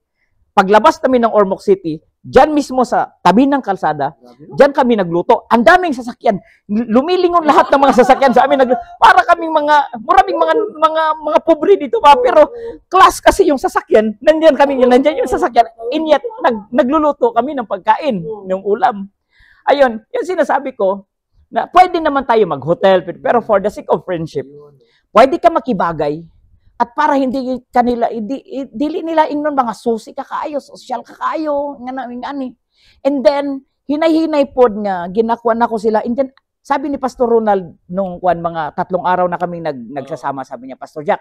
paglabas namin ng Ormoc City, dyan mismo sa tabi ng kalsada, dyan kami nagluto. Ang daming sasakyan. Lumilingon lahat ng mga sasakyan sa amin. Para kaming maraming mga pobre dito pa. Pero class kasi yung sasakyan, nandiyan yung sasakyan. And yet, nagluluto kami ng pagkain, ng ulam. Ayun, yung sinasabi ko, na pwede naman tayo mag-hotel, pero for the sake of friendship, pwede ka makibagay, at para hindi kanila, dili nila ingnon mga susi ka kaayo, social ka kaayo, nga naming ani. And then, hinay-hinay pod nga, ginakuan ako sila. And then, sabi ni Pastor Ronald, nung mga 3 araw na kami nagsasama, sabi niya, Pastor Jack,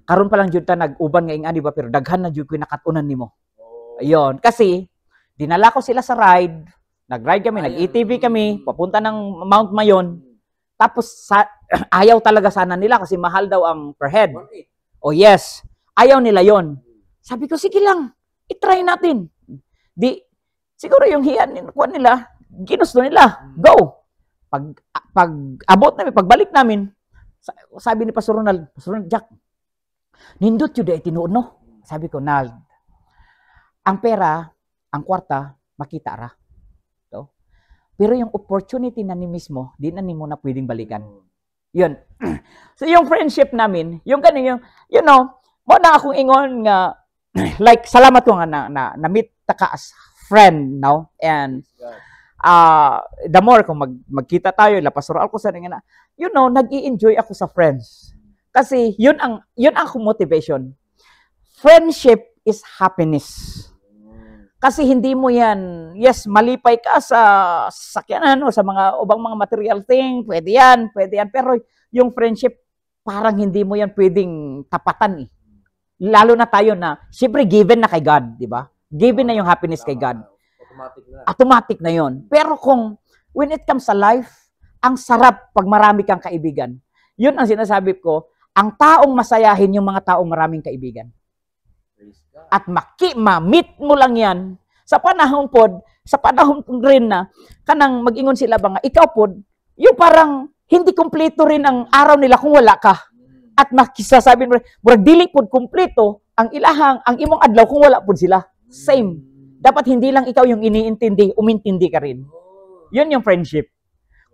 karon pa lang jud ta nag-uban nga ingani ba, pero daghan na jud ko nakatunan nimo. Ayun, kasi, dinala ko sila sa ride, nag-ride kami, nag-ATV kami, papunta ng Mount Mayon. Tapos, ayaw talaga sana nila kasi mahal daw ang per head. Oh yes, ayaw nila yon. Sabi ko, sige lang, itry natin. Siguro yung hiyan nila, ginusto nila, go. Pag abot namin, pagbalik namin, sabi ni Pastor Ronald, Jack, nindot yun dahil tinuod, no? Sabi ko, Nald, ang pera, ang kwarta, makita ra. Pero yung opportunity na ni mismo, di na ni mo na pwedeng balikan. Yun. So yung friendship namin, yung ganun, mo na akong ingon nga, like, salamat ko nga na-meet ka as friend, no? And, the more kung magkita tayo, lapasural ko sa nga na, nag-i-enjoy ako sa friends. Kasi, yun ang motivation. Friendship is happiness. Kasi hindi mo yan, yes, malipay ka sa sakyanan o sa mga ubang mga material thing, pwede yan, pero yung friendship, parang hindi mo yan pwedeng tapatan eh. Lalo na tayo na, syempre given na kay God, di ba? Given na yung happiness kay God. Automatic na yun. Pero kung, when it comes sa life, ang sarap pag marami kang kaibigan. Yun ang sinasabi ko, ang taong masayahin yung mga taong maraming kaibigan. At ma-meet mo lang yan sa panahon rin na kanang mag-ingon sila ba nga, ikaw pod, yung parang hindi kumpleto rin ang araw nila kung wala ka. At makisasabi mo, murag dili pod kumpleto ang imong adlaw kung wala pod sila. Same. Dapat hindi lang ikaw yung iniintindi, umintindi ka rin. Yun yung friendship.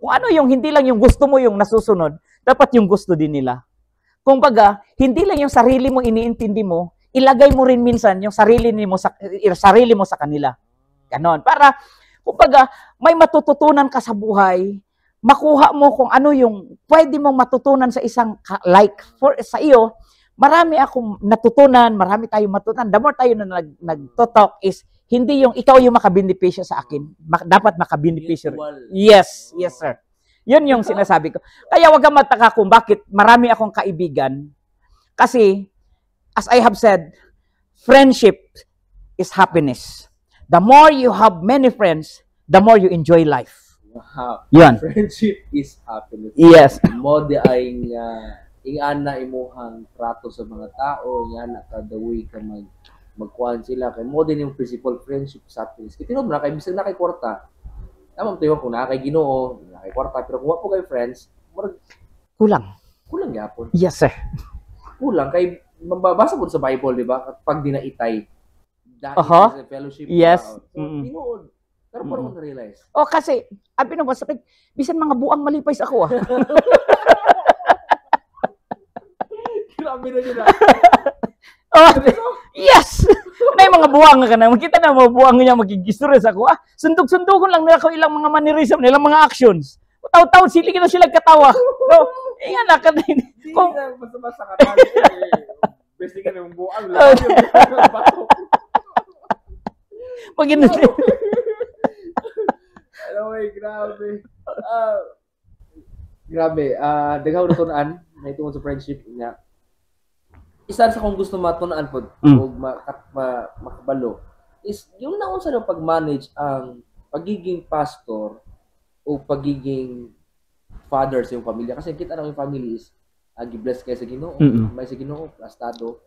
Kung ano yung hindi lang yung gusto mo yung nasusunod, dapat yung gusto din nila. Kung baga, hindi lang yung sarili mo iniintindi mo, ilagay mo rin minsan yung sarili mo sa kanila. Ganon. Para, kumbaga, may matututunan ka sa buhay, makuha mo kung ano yung pwede mong matutunan sa isang sa iyo, marami akong natutunan, marami tayong matutunan. The more tayo na nagtotalk is, hindi yung ikaw yung makabinipisyo sa akin. Dapat makabinipisyo. Yes, sir. Yun yung sinasabi ko. Kaya wag kang magtaka kung bakit marami akong kaibigan. Kasi, as I have said, friendship is happiness. The more you have many friends, the more you enjoy life. Wow. Yan. Friendship is happiness. Yes. Mo di ay ingana imuhang trato sa mga tao, ingana ka the way ka magkuhan sila. Kay mo din yung principal friendship sa happiness. Kaya tinuod na kay bisag na kay kwarta. Tama tayo kung na kay Ginoo, na kay kwarta, pero kung po kay friends, kulang gyapon. Yes, sir. Kulang kay mababasa po sa Bible, di ba? Pag dinaitay, dahil sa fellowship. Yes. So, tinuod. Pero parang na-realize. Kasi, abi nung masakit, bisan mga buang malipay sa ako Grabe na yun yes! May mga buwang ka na. Makita na mga buwang niya magkigistorya sa ako. Sundog-sundogon lang nila ko ilang mga mannerism, ilang mga actions. Taw-taw, sili na sila katawa. So, ingan na ka din. Hindi na basta-basta katawa. Besti ka ng buwang. Anyway, grabe. Grabe. Daghaw na tunaan na itungod sa friendship niya. Isa sa kung gusto matunaan po o makabalo is yung naon sa pag-manage ang pagiging pastor o pagiging father sa iyong pamilya. Kasi kita na yung family is gi-bless kayo sa Ginoo, may sa Ginoo, plastado.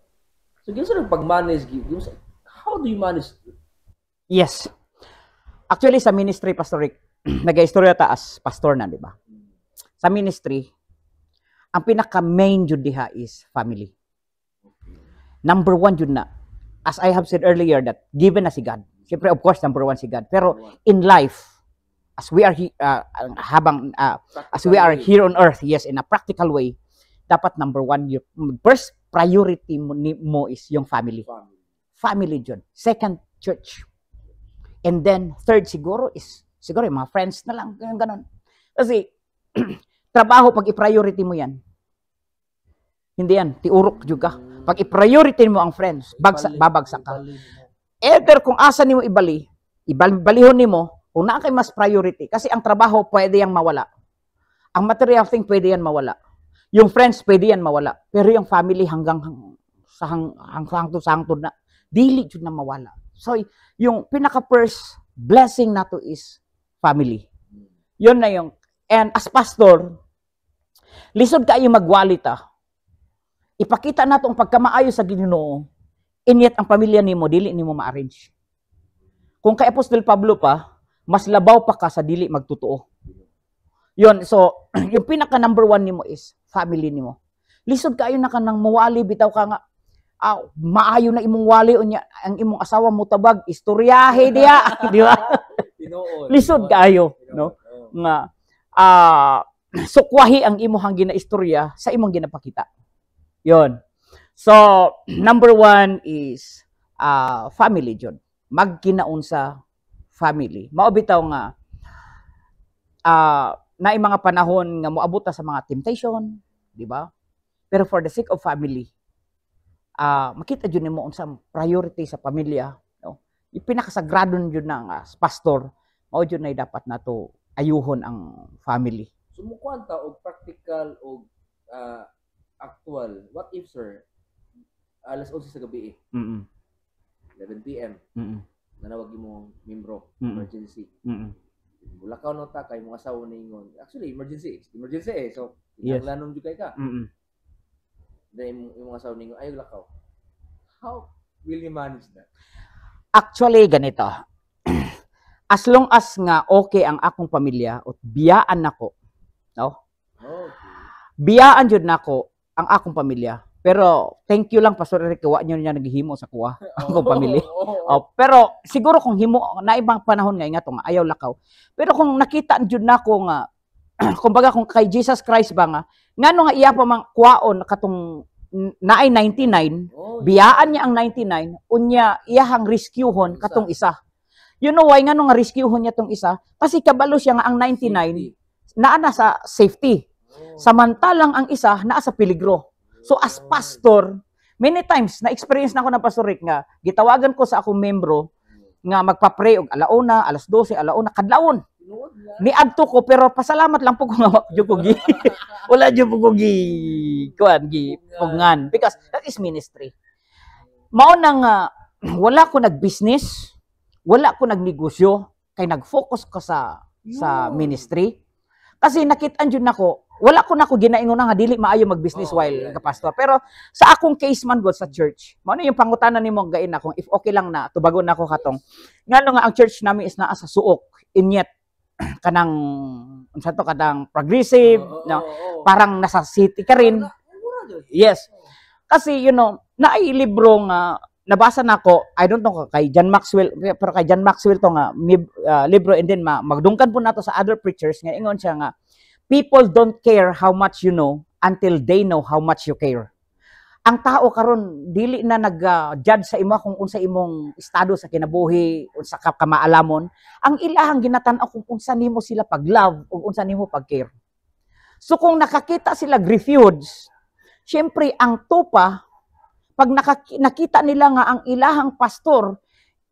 So, yung sa pag-manage, how do you manage? Yes. Actually, sa ministry, Pastor Rick, nag-istorya ta as pastor na, di ba? Sa ministry, ang pinaka-main jud diha is family. Number one jud na. As I have said earlier that given na si God. Siyempre, of course, number one si God. Pero in life, as we are as we are here on earth, yes, in a practical way, dapat number one, yung first priority mo is yung family. Family jud. Second, church. And then, third siguro yung mga friends na lang, ganun. Kasi, trabaho, pag i-priority mo yan, hindi yan, tiurok juga. Pag i-priority mo ang friends, babagsak ka. Either kung asa nimo ibalihon nimo, kung naa kay mas priority. Kasi ang trabaho, pwede yang mawala. Ang material thing, pwede yan mawala. Yung friends, pwede yan mawala. Pero yung family, hanggang sa hangtod na, dili jud na mawala. So, yung pinaka-first blessing nato is family. Yun na yung, and as pastor, lisod kayo magwalita. Ipakita nato ang pagkamaayo sa Ginoo, inyat ang pamilya nimo dili nimo ma-arrange. Kung kay Apostol Pablo pa, mas labaw pa ka sa dili magtotoo. Yun, so, yung pinaka number one nimo is family nimo. Lisod kayo na kanang mawali, bitaw ka nga, maayo na imong wali, unya, ang imong asawa mo tabag, istoryahe diya, di ba? Lisod kayo, no? Nga, sukwahi ang imong ginaistorya sa imong ginapakita. Yon. So, number one is family, John. Magkinaon sa family. Maobitaw nga, na mga panahon nga moabot sa mga temptation, di ba? Pero for the sake of family, makita dyan mo unsang priority sa pamilya. No? Yung pinakasagrado dyan ng pastor, mao dyan na dapat na to ayuhon ang family. Sumukuan ta og practical og actual. What if, sir, alas 11 sa gabi 11 p.m. nanawag mo membro, emergency. Bulakaw no ta kay mga asawa ningon. Actually, emergency so kinahanglanon jud kay ka. Then yung mga asawa ningon ay lakaw. How will you manage that? Actually, ganito. As long as nga okay ang akong pamilya at biyaan nako, no? Okay. Biyaan jud nako ang akong pamilya. Pero thank you lang Pastor Eric, wa niyo niya naghihimo sa kuha akong pamilya. Pero siguro kung himo na ibang panahon nga nga ayaw lakaw. Pero kung nakita jud nako nga kumbaga kung kay Jesus Christ ba nga ngano nga iya pa mang kuwaon katong naay 99, biyaan niya ang 99, unya iyahang rescuehon katong isa. You know why ngano nga rescuehon niya tong isa? Kasi kabalo siya nga ang 99 naa na sa safety. Samantalang ang isa naa sa peligro. So as pastor, many times na-experience na ako ng Pastor Rick nga gitawagan ko sa akong membro nga magpa-pray og alauna, alas 12, alauna kadlawon. Niadto ko pero pasalamat lang po ko nga wala jud po ko pugngan because that is ministry. Mao nang wala ko nag-business, wala ko nagnegosyo kay nag-focus ko sa ministry. Kasi nakita jud nako, wala ko ginaingon nga dili maayo mag-business while pastor. Pero sa akong case man God sa church, mao na yung pangutanan nimo gain na kung if okay lang na tubagon nako katong ngano nga ang church namin is naa sa suok inyet kanang unsa to kadang progressive, no? Parang nasa city ka rin. Yes. Kasi you know, naay libro nga nabasa nako, I don't know kay John Maxwell, pero kay John Maxwell to nga libro, and then magdungkan po nato sa other preachers nga ingon siya nga people don't care how much you know until they know how much you care. Ang tao karon dili na nag-judge sa imo kung unsa imong estado sa kinabuhi, unsa ka kamaalamon. Ang ilahang ginatan-aw kung unsa nimo sila pag-love o unsa nimo pag-care. So kung nakakita sila refuge, syempre ang tupa pag nakita nila nga ang ilahang pastor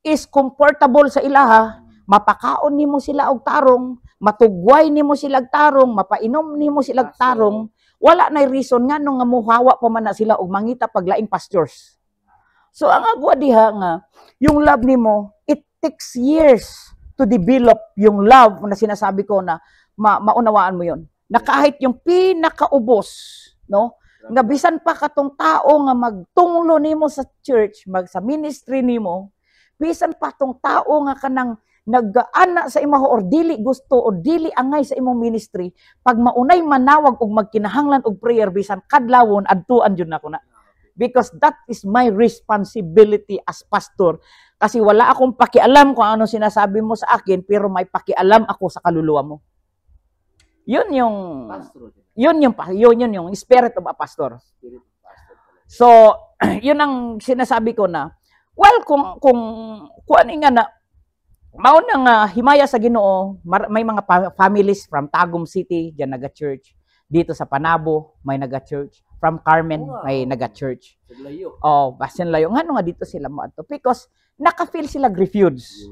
is comfortable sa ilaha, mapakaon nimo sila og tarong, matugway nimo sila og tarong, mapainom nimo sila og tarong, wala na reason nga nung nga muhawa pa man na sila og mangita paglaing pastors. So ang agwa diha nga yung love nimo, it takes years to develop yung love na sinasabi ko na maunawaan mo yon. Na kahit yung pinakaubos, no? Nga bisan pa katong tao nga magtunglo nimo sa church, sa ministry nimo, bisan pa tong tao nga kanang nagaana sa imaho or dili gusto or dili angay sa imong ministry, pag maunay manawag og magkinahanglan og prayer bisan kadlawon adtuan jud nako na. Because that is my responsibility as pastor. Kasi wala akong pakialam kung ano sinasabi mo sa akin, pero may pakialam ako sa kaluluwa mo. Yun yung spirit of a pastor. So, yun ang sinasabi ko na, well, kung ano nga na, mauna nga himaya sa Ginoo, may mga families from Tagum City, dyan naga-church. Dito sa Panabo, may naga-church. From Carmen, may naga-church. Oh, basin layo. Ngano nga dito sila mo ato? Because naka-feel sila refused.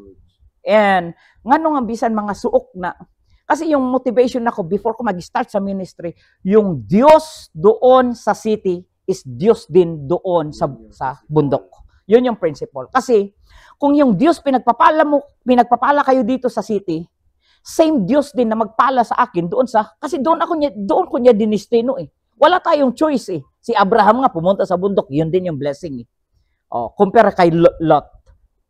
And ngano nga bisan mga suok na. Kasi yung motivation nako before ko mag-start sa ministry, yung Diyos doon sa city is Diyos din doon sa bundok. Yun yung principle. Kasi kung yung Diyos pinagpapala kayo dito sa city, same Diyos din na magpala sa akin doon kasi doon ko niya dinistino eh. Wala tayong choice eh. Si Abraham nga pumunta sa bundok, yun din yung blessing eh. Oh, compare kay Lot.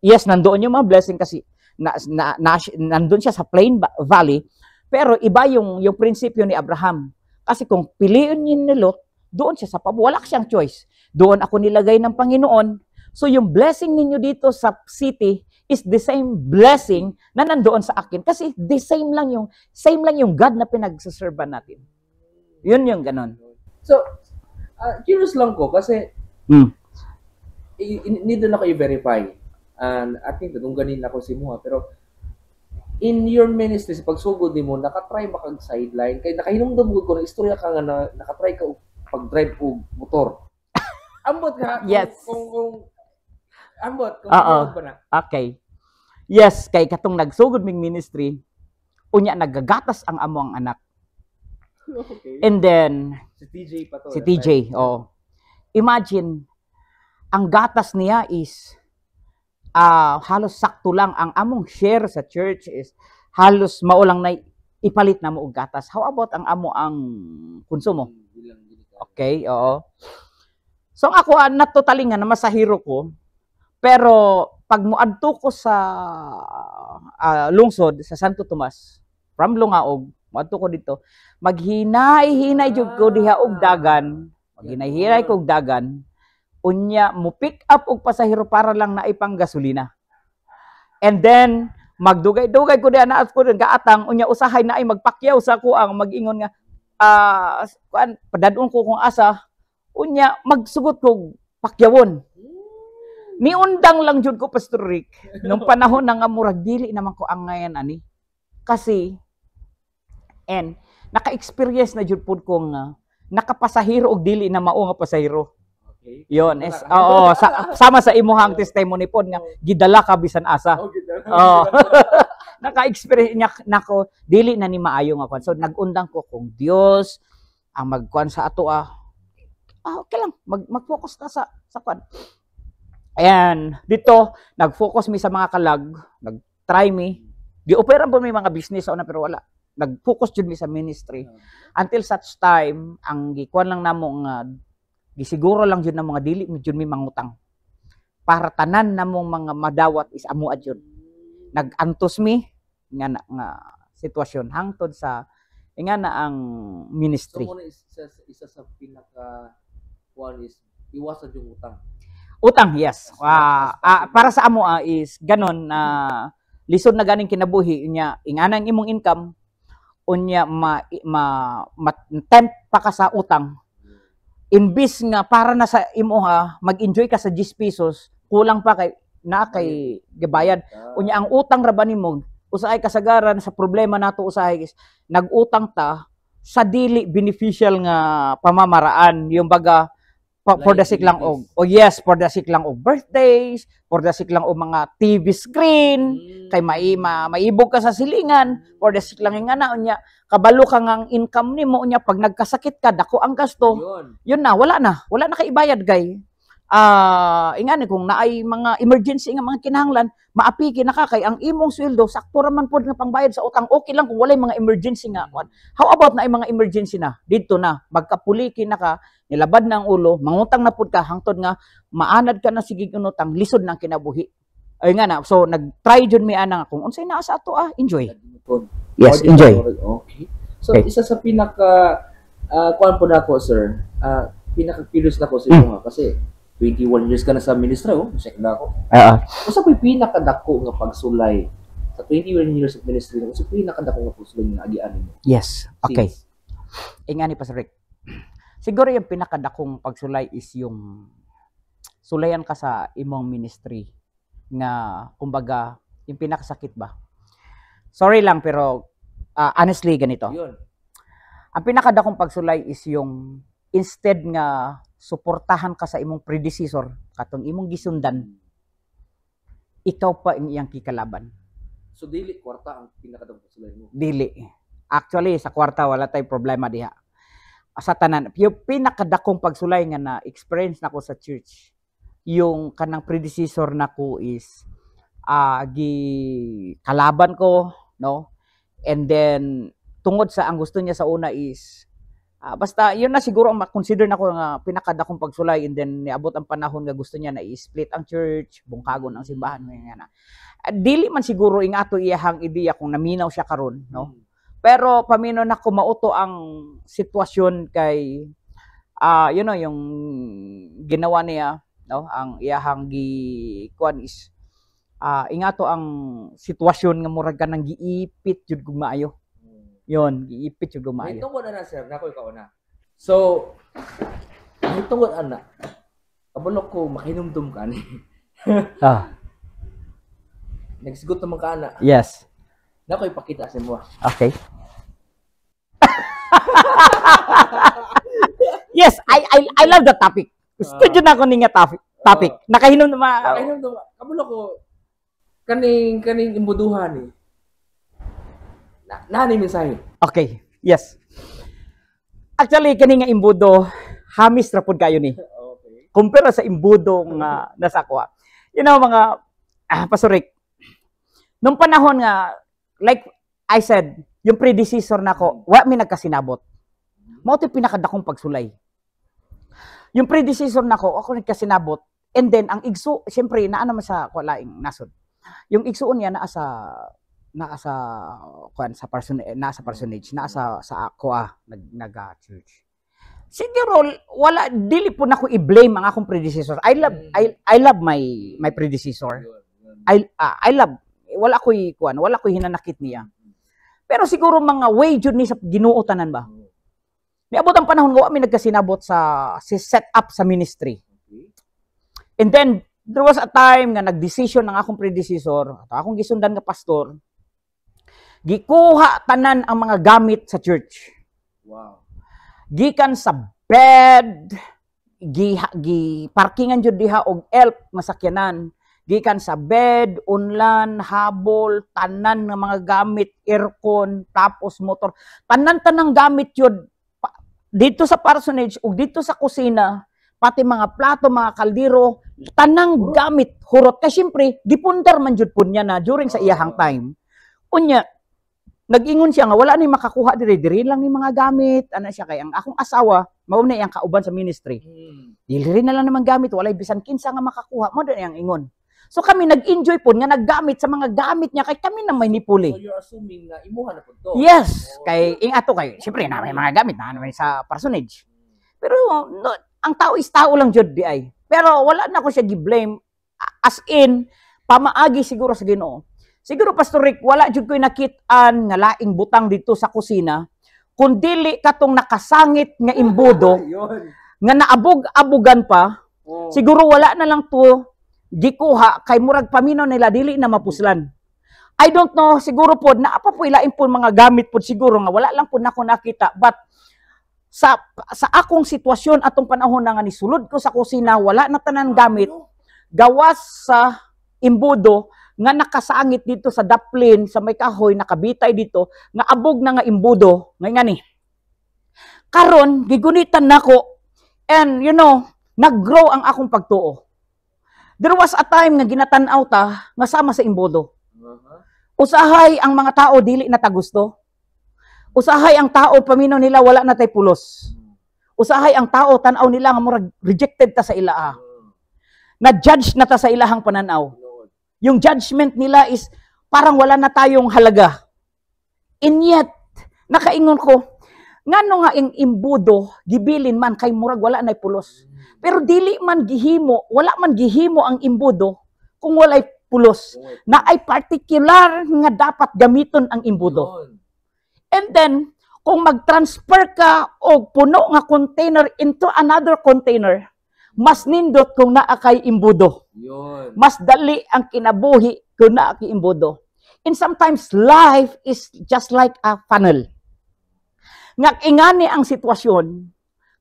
Yes, nandoon yung mga blessing kasi nandoon siya sa plain valley, pero iba yung prinsipyo ni Abraham. Kasi kung piliin niya ni Lot, doon siya sa wala siyang choice. Doon ako nilagay ng Panginoon. So yung blessing ninyo dito sa city is the same blessing na nandoon sa akin. Kasi the same lang yung God na pinagsaserban natin. Yun yung ganon. So, curious lang ko kasi need na ako i-verify. And I think kung ganin ako si Muha, pero in your ministry, sa pagsugod mo, nakatry ba kang sideline? Kaya nakahinumdum ko na istorya ka nga na nakatry ka pag-drive o motor. Ambot ka? Yes. Ambot. Ba na? Okay. Yes, kay katong nagsugod ming ministry, unya nagagatas ang among anak. Okay. And then, si TJ pa to. Si TJ, oh. Imagine, ang gatas niya is halos sakto lang. Ang among share sa church is halos maulang na ipalit na mo og gatas. How about ang konsumo? Okay, oo. So ako, natotally nga na masahiro ko, pero pag muadto ko sa lungsod, sa Santo Tomas, from Lungaog, muadto ko dito, maghinay-hinay jud ko diha og dagan. Maghinay-hinay ko og dagan. Unya mo pick up og pasahero para lang na ipang gasolina. And then magdugay-dugay ko diha na ko gaatang unya usahay na ay magpakyaw sa ko ang mag-ingon nga padadon ko kung asa unya magsugot ko pakyawon. Niundang lang jud ko Pastor Rick nung panahon nga murag dili naman ko ang ngayon ani. Kasi and naka-experience na jud pud kong nakapasahero og dili na mao nga pasahero. Okay. Yon is oo sama sa imuhang testimony pod nga gidala ka bisan asa. Oh. Naka-experience niya nako dili na ni maayo nga kon. So nagundang ko kung Dios ang magkuan sa ato okay lang mag-focus ta sa kwan. And dito nag-focus mi sa mga kalag, nag-try mi. Gi-opera po may mga business na pero wala. Nag-focus jud mi sa ministry. Until such time ang gikuan lang namo nga gisiguro lang jud na mga dili jud mi mangutang. Para tanan namong mga madawat is amo jud. Nag-antos mi nga sitwasyon hangtod sa nga na ang ministry. So isa sa pinaka one is iwasan yung utang. Utang, yes. Para sa amo is ganon na lisod na ganing kinabuhi unya inganang imong income unya tempt pa ka sa utang. Imbis nga para na sa imuha mag-enjoy ka sa 10 pesos, kulang pa kay gibayad. Unya ang utang ra ba nimo usahay kasagaran sa problema nato usahay is nag-utang ta sa dili beneficial nga pamamaraan yung baga for the sake lang for the sake lang og birthdays, for the sake lang og mga TV screen, kay maibog ka sa silingan, for the sake lang nga na unya kabalo ka ngang income nimo unya pag nagkasakit ka dako ang gasto. Yun na wala na kay ibayad gay. Ingani kung naay mga emergency nga mga kinahanglan, maapiki na ka kay ang imong sweldo sakto ra man pod nga pangbayad sa utang. Okay lang kung walay mga emergency nga. How about na ay mga emergency na? Dito na magkapuliki na ka, nilabad na ang ulo, mangutang na pod ka hangtod nga maanad ka na sige unutang, lisod na ang kinabuhi. Ay nga na, so nag-try jud mi ana kung unsay naa sa ato enjoy. Yes, enjoy. Okay. So Okay. isa sa pinaka kuan po nako sir, pinaka-curious nako sa inyo nga kasi 21 years ka na sa ministry check na ako. Usa po'y pinakadako nga pagsulay sa 21 years of ministry, usa po'y pinakadako nga pagsulay nga agian nimo. Yes. Okay. Ingani pa Rick. Siguro yung pinakadakong pagsulay is yung sulayan ka sa imong ministry nga kumbaga yung pinakasakit ba. Sorry lang pero honestly ganito. Yun. Ang pinakadakong pagsulay is yung instead nga suportahan ka sa imong predecessor katong imong gisundan, ikaw pa ang iyang kikalaban. So dili kwarta ang pinakadakong pagsulay mo. Dili. Actually sa kwarta wala tay problema diha. Sa tanan, yung pinakadakong pagsulay nga na experience nako sa church, yung kanang predecessor nako is kalaban ko, no? And then tungod sa ang gusto niya sa una is basta yun na siguro ang ma-consider nako nga pinakadakong pagsulay, and then niabot ang panahon nga gusto niya na i-split ang church, bungkagon ang simbahan nga na. Dili man siguro ingato iyahang ideya kung naminaw siya karon, no? Pero pamino na kumauto ang sitwasyon kay you know yung ginawa niya, no, ang iyahang kuan is ingato ang sitwasyon nga murag kanang giipit jud kung maayo. Yon, giipit jud kung maayo. Tungod ana sir, nako ikaw na. So tungod ana. Kabalo ko makinumdum ka ni. Nagsigot naman ka ana. Yes. Nako ipakita sa mo. Okay. Yes, I love the topic. Gusto jud na ko ninga topic. Nakahinom naman. Kabalo ko kaning imbuduhan ni. Nani mensahe? Okay. Yes. Actually kani nga imbudo hamis ra pud kayo ni. Okay. Kumpara sa imbudo nga nasa kuha. You know mga Pasorik. Nung panahon nga like I said, yung predecessor nako, wa mi nagkasinabot. Mao to pinakadakong pagsulay. Yung predecessor nako, ako nagkasinabot, and then ang igso, siyempre naa naman sa laing nasod. Yung igsuon niya naa sa personage, sa ako nag-church. Siguro wala dili po nako i-blame ang akong predecessor. I love my predecessor. I love wala ko'y hinanakit niya. Pero siguro mga way jud ni sa Ginoo tanan ba. Niabot ang panahon nga mi nagkasinabot sa set up sa ministry. And then there was a time nga nagdesisyon ng akong predecessor, akong gisundan nga pastor, gikuha tanan ang mga gamit sa church. Wow. Gikan sa bed, parkingan jud diha og elf nga sakyanan. Gikan sa bed, unlan, habol, tanan ng mga gamit, aircon, tapos motor. Tanan-tanang gamit yun. Dito sa parsonage, o dito sa kusina, pati mga plato, mga kaldero, tanang gamit, hurot. Kasi syempre, dipundar man jud po niya na during sa iyahang time. Unya, nag-ingon siya nga, wala ni makakuha diri lang ni mga gamit. Ano siya, kaya ang akong asawa, mauna iyang kauban sa ministry. Dili na lang naman gamit, walay bisan kinsa nga makakuha. Mo din iyang ingon. So kami nag-enjoy po nga naggamit sa mga gamit niya kay kami na may nipuli. So you're assuming na imuha na po to? Yes, kay ingato kay siyempre na may mga gamit na may sa parsonage. Pero no, ang tao is tao lang jud di ay. Pero wala na ko siya gi-blame as in pamaagi siguro sa Ginoo. Siguro Pastor Rick, wala jud ko'y nakit-an nga laing butang dito sa kusina kun dili katong nakasangit nga imbudo nga naabog-abugan pa. Siguro wala na lang to gikuha kay murag paminaw nila dili na mapuslan. I don't know, siguro po na apa po ilain po mga gamit po siguro nga wala lang po nako nakita, but sa akong sitwasyon atong panahon na nga nisulod ko sa kusina wala na tanan gamit gawas sa imbudo nga nakasangit dito sa daplin sa may kahoy nakabitay dito nga abog na nga imbudo ngay ngani. Karon gigunitan nako and you know naggrow ang akong pagtuo. There was a time nga ginatan-aw ta nga sama sa imbudo. Usahay ang mga tao dili na ta gusto. Usahay ang tao paminaw nila wala na tay pulos. Usahay ang tao tan-aw nila nga murag rejected ta sa ilaa. Na-judge na ta sa ilahang pananaw. Yung judgment nila is parang wala na tayong halaga. And yet, nakaingon ko, ngano nga ing imbudo, gibilin man kay murag wala na pulos. Pero dili man gihimo, wala man gihimo ang imbudo kung walay pulos. Na ay particular nga dapat gamiton ang imbudo. And then, kung mag-transfer ka o puno nga container into another container, mas nindot kung naa kay imbudo. Mas dali ang kinabuhi kung naa kay imbudo. And sometimes life is just like a funnel. Nga ingani ang sitwasyon,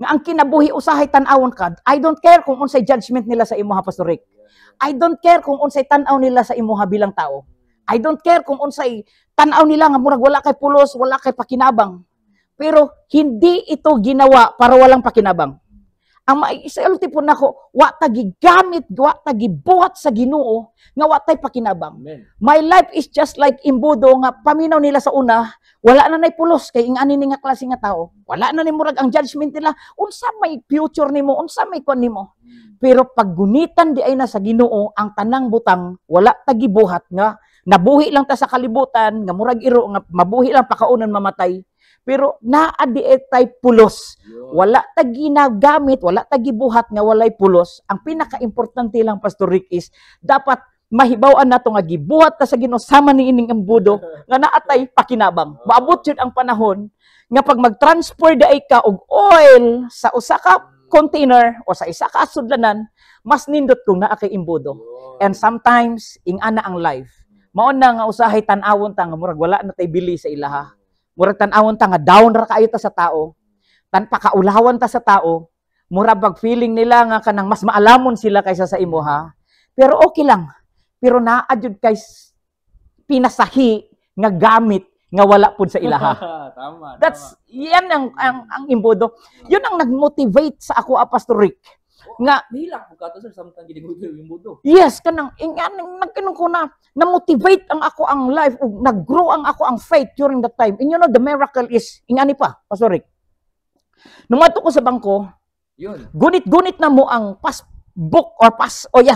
nga ang kinabuhi usahay tan-awon ka, I don't care kung unsay judgment nila sa imuha, Pastor Rick. I don't care kung unsay tan-aw nila sa imuha bilang tao. I don't care kung unsay tan-aw nila nga murag wala kay pulos, wala kay pakinabang. Pero hindi ito ginawa para walang pakinabang. Ang maisulti po nako, wa ta gigamit, wa ta gibuhat sa Ginoo nga wa tay pakinabang. Amen. My life is just like imbudo nga paminaw nila sa una, wala na nay pulos kay ingani ni nga klase nga tao. Wala na ni murag ang judgment nila, unsa may future nimo, unsa may kon nimo. Pero pag gunitan di ay na sa Ginoo ang tanang butang, wala ta gibuhat nga nabuhi lang ta sa kalibutan, nga murag iro nga mabuhi lang pakaunan mamatay. Pero naa di tay pulos. Wala ta ginagamit, wala ta gibuhat nga walay pulos. Ang pinaka-importante lang, Pastor Rick, is dapat mahibaw-an nato nga gibuhat ta sa Ginoo sama ni ining imbudo nga naa tay pakinabang. Maabot jud ang panahon nga pag mag-transfer daay ka og oil sa usa ka container o sa isa ka sudlanan, mas nindot kung naa kay imbudo. And sometimes ing-ana ang life. Mao na nga usahay tan-awon ta nga murag wala na tay bili sa ilaha. Murag tan-awon ta nga down ra kaayo ta sa tao. Pakaulawan ta sa tao. Murag pag feeling nila nga kanang mas maalamon sila kaysa sa imuha. Pero okay lang. Pero naa jud kay pinasahi nga gamit nga wala pud sa ilaha. Tama. Yan ang imbudo. Yun ang nag-motivate sa ako, Pastor Rick. Nga Nihilak po ka to, sir, samtang ginigudo yung imbudo. yes, kanang nagkinong ko na-motivate ang ako ang life, ug nag-grow ang ako ang faith during that time. And you know, the miracle is, ingani pa, Pastor Rick. Nung ato ko sa bangko, Yun. gunit-gunit na mo ang passbook or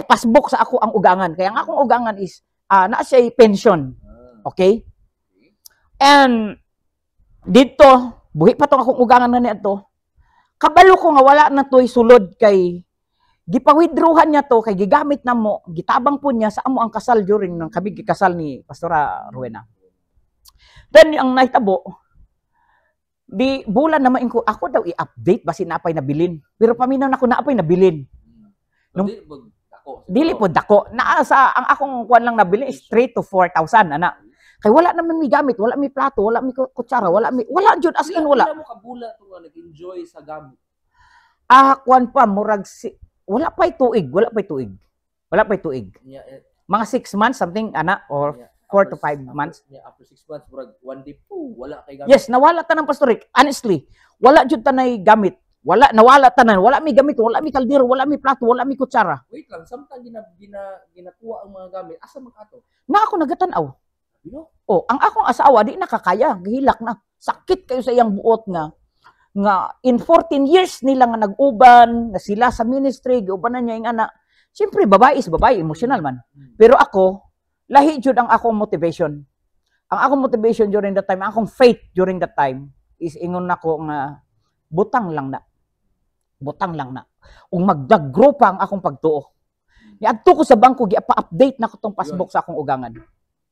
passbook sa ako ang ugangan. Kaya ang akong ugangan is, naa siya pension. Okay? And, dito, buhi pa tong akong ugangan na niya to, kabalo ko nga wala na to'y sulod kay gipawithdrawhan niya to kay gigamit na mo, gitabang po niya sa amo ang kasal during ng kami gikasal ni Pastora Rowena. Then ang nahitabo, di bulan naman ko ako daw i-update basi napay nabilin. Pero paminaw nako naapay nabilin. Nung dili po dako. Naa sa ang akong kuan lang nabili is 3 to 4,000 ana. Kay wala naman mi gamit, wala mi plato, wala mi kutsara, wala jud as in wala. Wala mo kabula to nga nag-enjoy sa gamit. Kuan pa murag wala pa'y tuig. Mga 6 months something ana or 4 to 5 months. After 6 months murag one day po wala kay gamit. Yes, nawala ta ng Pastor Rick. Honestly, wala jud tanay gamit. Nawala tanan, wala mi gamit, wala mi kaldero, wala mi plato, wala mi kutsara. Wait lang, samtang ginakuha ang mga gamit, asa man ato? Na ako nagatanaw. You know? Oh, ang akong asawa di nakakaya, gihilak na. Sakit kayo sa iyang buot nga in 14 years nila nga nag-uban, nga sila sa ministry, giubanan niya yung anak. Siyempre, babae is babae, emotional man. Pero ako, lahi jud ang akong motivation. Ang akong motivation during that time, ang akong faith during that time, is ingon nako nga, butang lang na. Kung magdag-grow pa ang akong pagtuo. Niadto ko sa bangko, gi-update na ko tong passbook sa akong ugangan.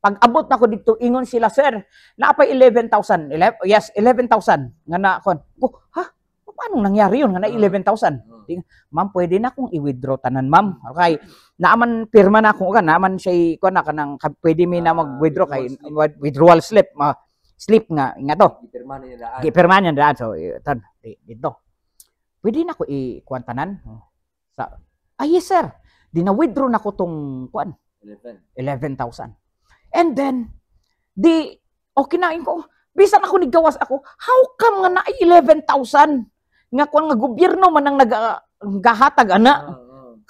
Pag abot na ko dito, ingon sila, sir, naapay 11,000. Yes, 11,000. Nga na, ha? Paano nangyari yun? Nga na 11,000. Ma'am, pwede na akong i-withdraw tanan, ma'am. Okay. Naaman, pirma na akong ugan. Naaman siya, pwede mi na mag-withdraw kay withdrawal slip. Slip nga to. Gipirma niya daan. So, dito. Pwede na ako i-kuantanan. Yes, sir. Di na-withdraw na ko tong 11,000. And then, kinain ko, bisan ako nigawas ako, how come nga na 11,000? Nga kung nga gobyerno man ang nagahatag, ana.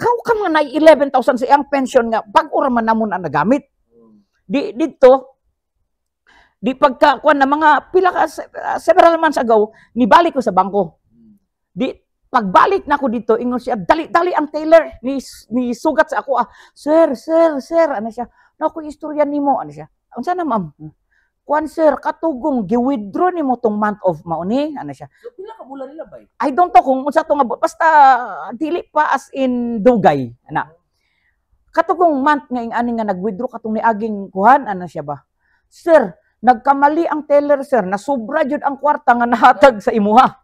How come nga na 11,000 sa iyang pension nga, bag-ura man namon ang nagamit? Dito, pagka, na mga pila ka, several months ago, nibalik ko sa bangko. Pagbalik na ako dito, ingon siya, dali ang Taylor, ni sugat sa ako, sir, ano siya, naku, istorya nimo, ano siya, unsa na ma'am? Kuan sir, katugong, gi-withdraw nimo tong month of mauni, ano siya. So, pila ka bulan nila ba? I don't know kung unsa to nga, basta, dili pa as in dugay, ana. Katugong month nga ani nga nag-withdraw katong niaging kuhan, ano siya ba? Sir, nagkamali ang teller sir, nasubra jud ang kwarta nga nahatag sa imuha.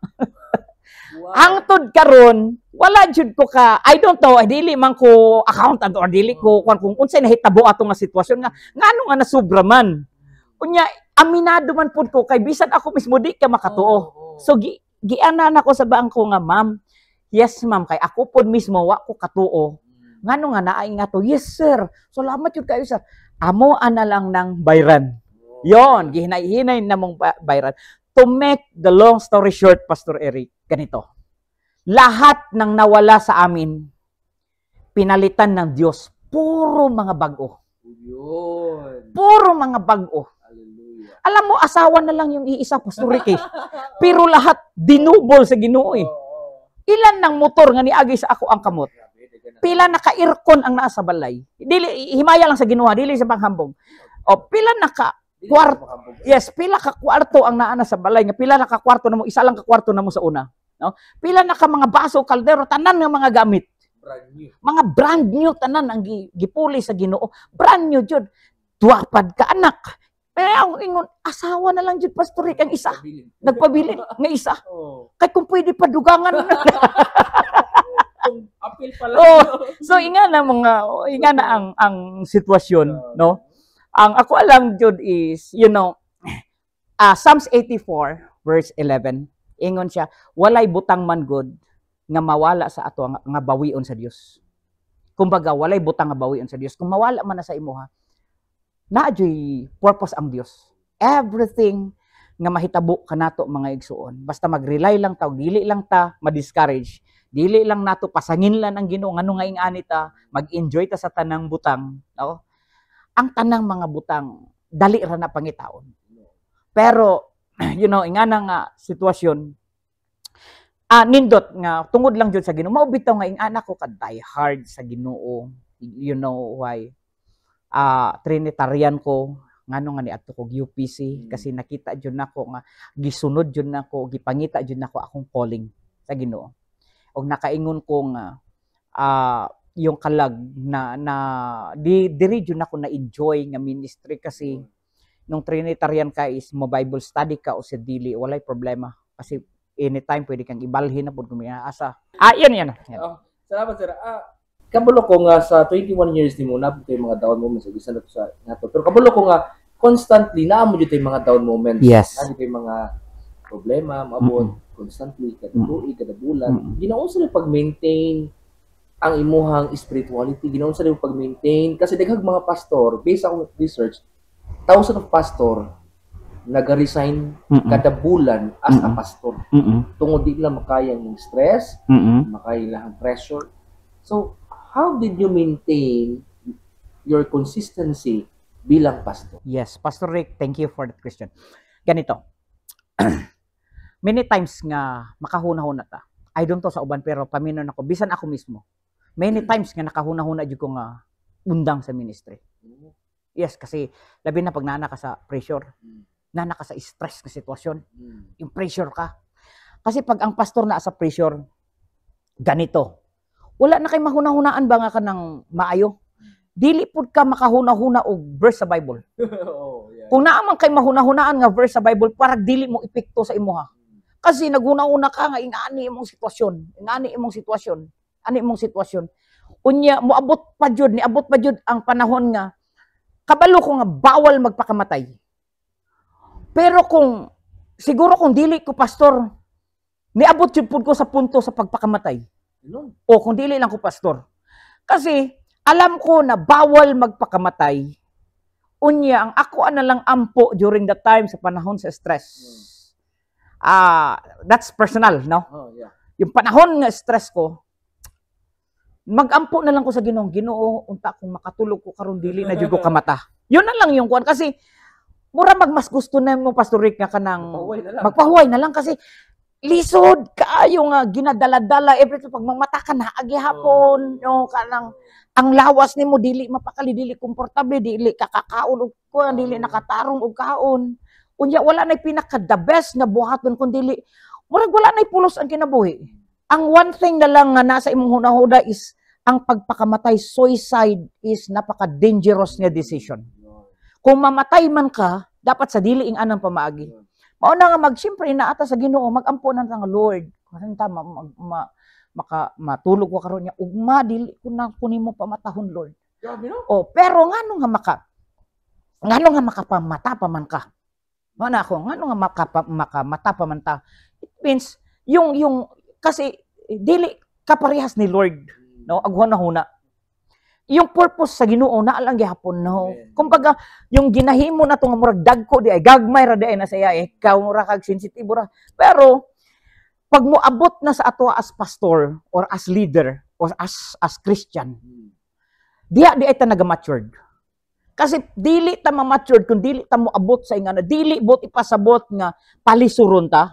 Wow. Hangtod karon, wala jud ko ka, I don't know, dili man ko accountant or dili ko kung unsay nahitabo ato nga sitwasyon nga ngano nga nasubra man. Unya aminado man pud ko kay bisan ako mismo di ka makatuo. So gianan ako sa bangko nga ma'am. Yes ma'am, kay ako pud mismo wa ko katuo. Ngano nga naay nga to? Yes sir. Salamat jud kayo sir. Amo ana lang nang bayran. Yon, gihinay-hinay na mong bayran. To make the long story short, Pastor Eric, ganito. Lahat ng nawala sa amin, pinalitan ng Diyos. Puro mga bago. Yun. Puro mga bago. Hallelujah. Alam mo, asawa na lang yung iisa, Pastor Rick. Pero lahat, dinubol sa Ginoo eh. Ilan ng motor nga niagi sa ako ang kamot? Pila naka-aircon ang nasa balay. Dili, himaya lang sa Ginoo, dili sa panghambog. O, pila pila ka kwarto ang naana sa balay nga pila na ka kwarto namo isa lang ka kwarto namo sa una, no? Pila na ka mga baso, kaldero, tanan nga mga gamit. Brand new. Mga brand new tanan ang gipuli sa Ginoo. Brand new jud. Duwapad ka anak. Pero ang ingon asawa na lang jud Pastor Rick ang isa. Nagpabili nga isa. Kay kung pwede pa dugangan. Apil pala. So inga na ang sitwasyon, no? Ang ako alam jud is, Psalms 84 verse 11, ingon siya, walay butang man good nga mawala sa ato nga bawion sa Dios. Kumbaga walay butang nga bawion sa Dios. Kung mawala man na sa imuha, naadyoy purpose ang Dios. Everything nga mahitabo kanato mga igsuon. Basta mag-rely lang ta, dili lang ta ma-discourage. Dili lang nato pasangin lang ang Ginoo ngano nga ingani ta, mag-enjoy ta sa tanang butang, no? Ang tanang mga butang, dali ra na pangitaon. Pero, ingana nga sitwasyon, nindot nga, tungod lang dyan sa Ginoo, maubitaw nga, ingana ko ka-die hard sa Ginoo. You know why? Trinitarian ko, ngano nga ni ato ko UPC, kasi nakita dyan ako nga, gisunod dyan ako, gipangita dyan ako akong calling sa Ginoo. O nakaingon ko nga, yung kalag na diri jud ako na enjoy nga ministry kasi nung Trinitarian ka is mo Bible study ka o sa dili walay problema kasi anytime pwede kang ibalhin na pud kung asa. Yan. Salamat sir. Kabulo ko nga sa 21 years nimo na pud mga down moments sa na to sa nato. Pero kabulo ko nga constantly naamo jud mga down moments. Yes. Ano kay mga problema maabot constantly kada tuig kada bulan. Ginaunsa ni pag-maintain ang imuhang spirituality, ginaunsa nimo pag-maintain kasi daghang mga pastor based on research, thousands of pastor nag-resign kada bulan as a pastor. Tungod di lang makaya ng stress, makaya lang pressure. So, how did you maintain your consistency bilang pastor? Yes, Pastor Rick, thank you for that question. Ganito. Many times nga makahuna-huna ta. I don't know sa uban pero paminon ako, bisan ako mismo. Many times nga nakahuna-huna jud ko nga undang sa ministry. Yes, kasi labi na pag nana ka sa pressure, nana ka sa stress na sitwasyon, yung pressure ka. Kasi pag ang pastor na sa pressure, ganito, wala na kay mahuna-hunaan ba nga ka ng maayo? Dili pud ka makahuna-huna og verse sa Bible. Kung naaman kay mahuna-hunaan nga verse sa Bible, para dili mo epekto sa imuha. Kasi naghuna-huna ka nga ingani imong sitwasyon. Ani imong sitwasyon. Unya niabot pa jud ang panahon nga kabalo ko nga bawal magpakamatay. Pero siguro kung dili ko pastor, niabot jud pud ko sa punto sa pagpakamatay. O kung dili lang ko pastor. Kasi alam ko na bawal magpakamatay. Unya ang ako na lang ampo during the time sa panahon sa stress. That's personal, no? Yung panahon nga stress ko, mag-ampo na lang ko sa Ginoo, unta kung makatulog ko karon dili na jud ko kamata. Yun na lang yung kuan kasi mura mas gusto na mo Pastor Rick nga kanang magpahuway na lang kasi lisod kaayo nga ginadala-dala every time pag mamata ka na agihapon no kanang ang lawas nimo dili mapakali dili komportable dili kakakaon og kuan dili nakatarong og kaon unya wala nay pinaka the best nga buhaton kun dili murag wala nay pulos ang kinabuhi. Ang one thing na lang nga nasa imong hunahuda is ang pagpakamatay, suicide is napaka-dangerous nga decision. Kung mamatay man ka, dapat sa dili ing anang pamaagi. Mao na nga siyempre inaata sa Ginoo, magampunan ta nga Lord. Karon ta matulog ko karon niya ugma dili ko na kunimo pamatahon Lord. Grabe no? Oh, pero ngano nga makapamata pa man ka. Mao na ako, ngano nga makamata pa man ta. It means yung kasi dili kaparehas ni Lord. No, aghuna-huna. Yung purpose sa Ginoo na lang gihapon no. Kumbaga, yung ginahimo na tong murag dagko di ay gagmay ra di ay na saya ikaw ra kag sensitibo ra. Pero pag moabot na sa ato as pastor or as leader or as Christian, di ay ta naga-matured. Kasi dili ta ma-matured kung dili ta moabot sa ingana, dili bot ipasabot nga palisuron ta.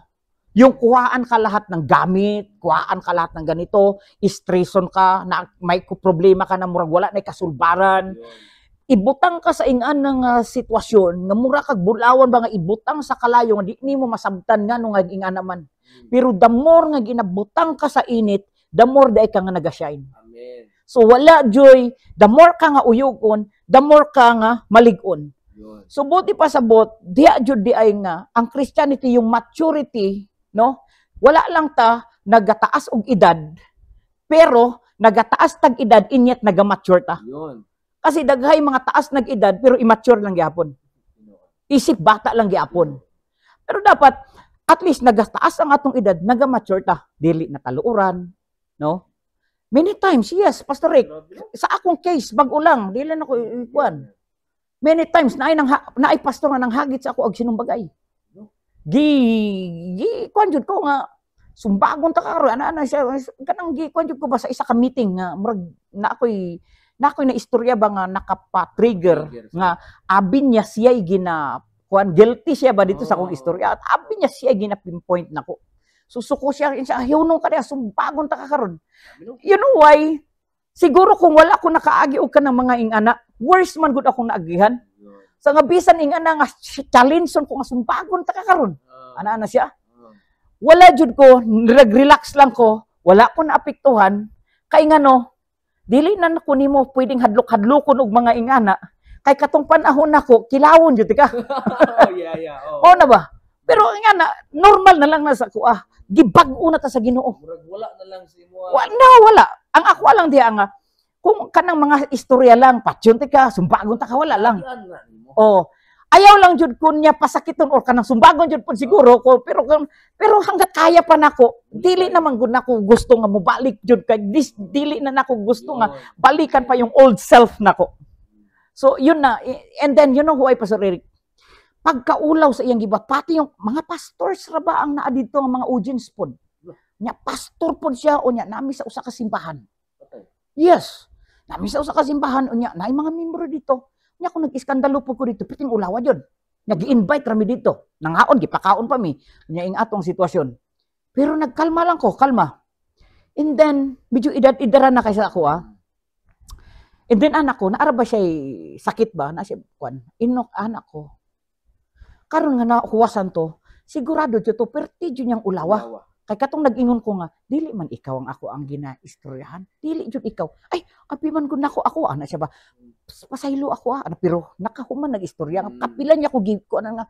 Yung kuhaan ka lahat ng gamit, kuhaan ka lahat ng ganito, stresson ka, na may problema ka na murag wala na kasulbaran. Ibutang ka sa ingan ng sitwasyon, nga mura kag bulawan ba nga ibutang sa kalayo, nga di nimo masabtan nga nung ingan naman. Pero the more nga ginabutang ka sa init, the more day ka nga nagashine. Amen. So wala joy, the more ka nga uyugon, the more ka nga maligon. So buti pa sabot, diya jud di ay nga, ang Christianity, yung maturity, no? Wala lang ta nagataas og edad, pero nagataas tag edad inyat nagamature ta. Yun. Kasi daghay mga taas nag edad pero immature lang gyapon. Isip bata lang gyapon. Pero dapat at least nagataas ang atong edad, nagamature ta, dili na kaluuran, no? Many times, yes, Pastor Rick, sa akong case bag-o lang, dili na ko ikuan. Many times naay pastor nga nang hagit sa ako og sinumbagay. Kuan jud ko nga sumbagon ta karon ana siya kanang kuan jud ko ba sa isa ka meeting nga murag na ako'y na istorya ba nga nakapa-trigger nga abin niya siya kuan guilty siya ba dito sa akong istorya at abin niya siya gina-pinpoint nako. Susuko siya hunong kaniya sumbagon ta karon. You know why? Siguro kung wala ko nakaagi og kanang mga ingana, worse man gud akong naagihan. Sa nga bisan ingana nga challenge ko nga sumbagon ta karon. Ana siya. Wala jud ko, relax lang ko, wala ko naapektuhan kay ngano dili na ko nimo pwedeng hadlok-hadlokon og mga ingana kay katong panahon nako kilawon jud ka. Oh na ba? Pero ingana normal na lang na sa ko gibag-o na ta sa Ginoo. Wala na lang sa imo. Wala. Ang ako lang diha nga kung kanang mga istorya lang patyon ka, sumbagon ta ka wala lang. Oh, ayaw lang jud kun niya pasakiton or kanang sumbagon jud pud siguro ko pero hangga't kaya pa nako dili naman gud nako gusto nga mobalik jud kay dili na nako gusto nga balikan pa yung old self nako. So yun na, and then you know who I Pastor Eric, pagkaulaw sa iyang gibat pati yung mga pastors ra ba ang naa dito nga mga audience pod nya pastor pod siya o nya nami sa usa ka simbahan. Yes, nami sa usa ka simbahan o nya naay mga membro dito. Nya kung nag-iskandalo po ko dito, piting ulawa yun. Nag-i-invite rami dito. Nanghaon, gipakaon pa mi. Nya ing atong sitwasyon. Pero nagkalma lang ko, kalma. And then, medyo idara na kaysa ako And then anak ko, naara ba siya sakit ba? Na siya, inok anak ko. Karon nga nakuwasan to, sigurado dito to, perti dyan yung ulawa. Kay katong nag-ingon ko nga, dili man ikaw ang ako ang gina-istoryahan. Dili jud ikaw. Ay, abi man gud nako ako ana siya ba. Pasaylo ako ana pero nakahuman nag-istorya. Kapila niya ko give ko ana nga.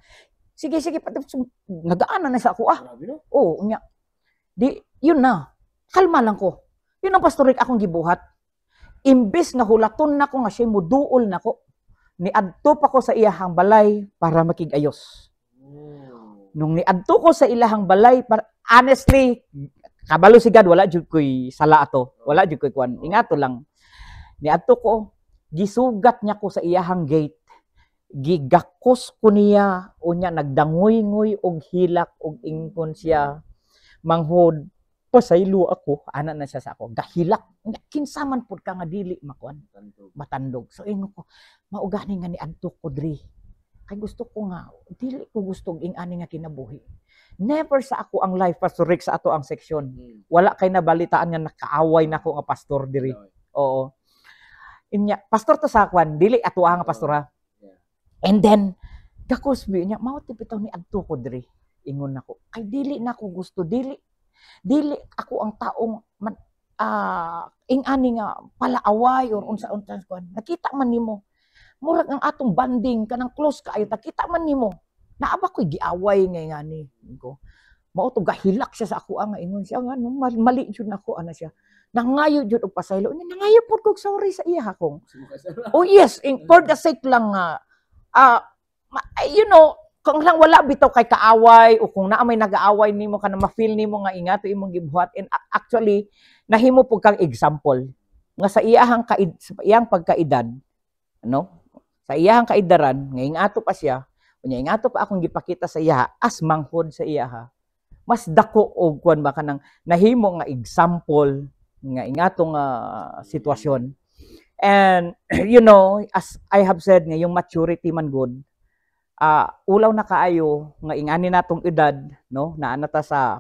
Sige pati nagaana na sa ako Oh, unya. Di yun na. Kalma lang ko. Yun ang Pastor Rick akong gibuhat. Imbes nga hulaton nako nga siya muduol nako. Niadto pa ko sa iyahang balay para makigayos. Nung niadto ko sa ilahang balay, honestly, kabalo si God, wala jud ko'y sala ato. Wala jud ko'y kuan. Ingato lang. Niadto ko, gisugat niya ko sa iyahang gate. Gigakos ko niya, o niya nagdangoy-ngoy og hilak og ingkon siya. Manghod, pasaylo ako. Ana na siya sa ako. Gahilak. Kinsaman pod ka nga dili makuan. Matandog. So ingon ko, maugani nga niadto ko diri. kay gusto ko nga, dili ko gusto ing-ani nga kinabuhi. Never sa ako ang life, Pastor Rick, sa ato ang section. Wala kay nabalitaan nga nakaaway na ko nga pastor diri. Oo. Inya, pastor to sa kwan, dili ato nga pastor ha. And then, kakosbi niya, mao tipitaw ni adto ko diri. Ingon nako. Kay dili nako gusto, dili ako ang taong ing-ani nga palaaway or unsa-unsa kwan. Nakita man nimo. Murag ang atong banding kanang close kaayo, nakita man nimo. Naaba ko'y giaway ngani ko. Mao to gahilak siya sa ako nga ingon siya nga mali jud nako ana siya. Nangayo jud og pasaylo. Nangayo pud kog sorry sa iya akong. Oh yes, for the sake lang nga you know, kung lang wala bitaw kay kaaway o kung naa may nag-aaway nimo kana ma-feel nimo nga ingato imong gibuhat, and actually nahimo pud kang example nga sa iyang pagkaedad, no? Sa iyang kaidaran nga ingato pa siya, unya ingato pa akong gipakita sa iya as manghod sa iya ha. Mas dako og kuan ba kanang nahimo nga example nga ingatong sitwasyon. And you know, as I have said nga yung maturity man good, ulaw na kaayo nga ingani natong edad, no? Naa ta sa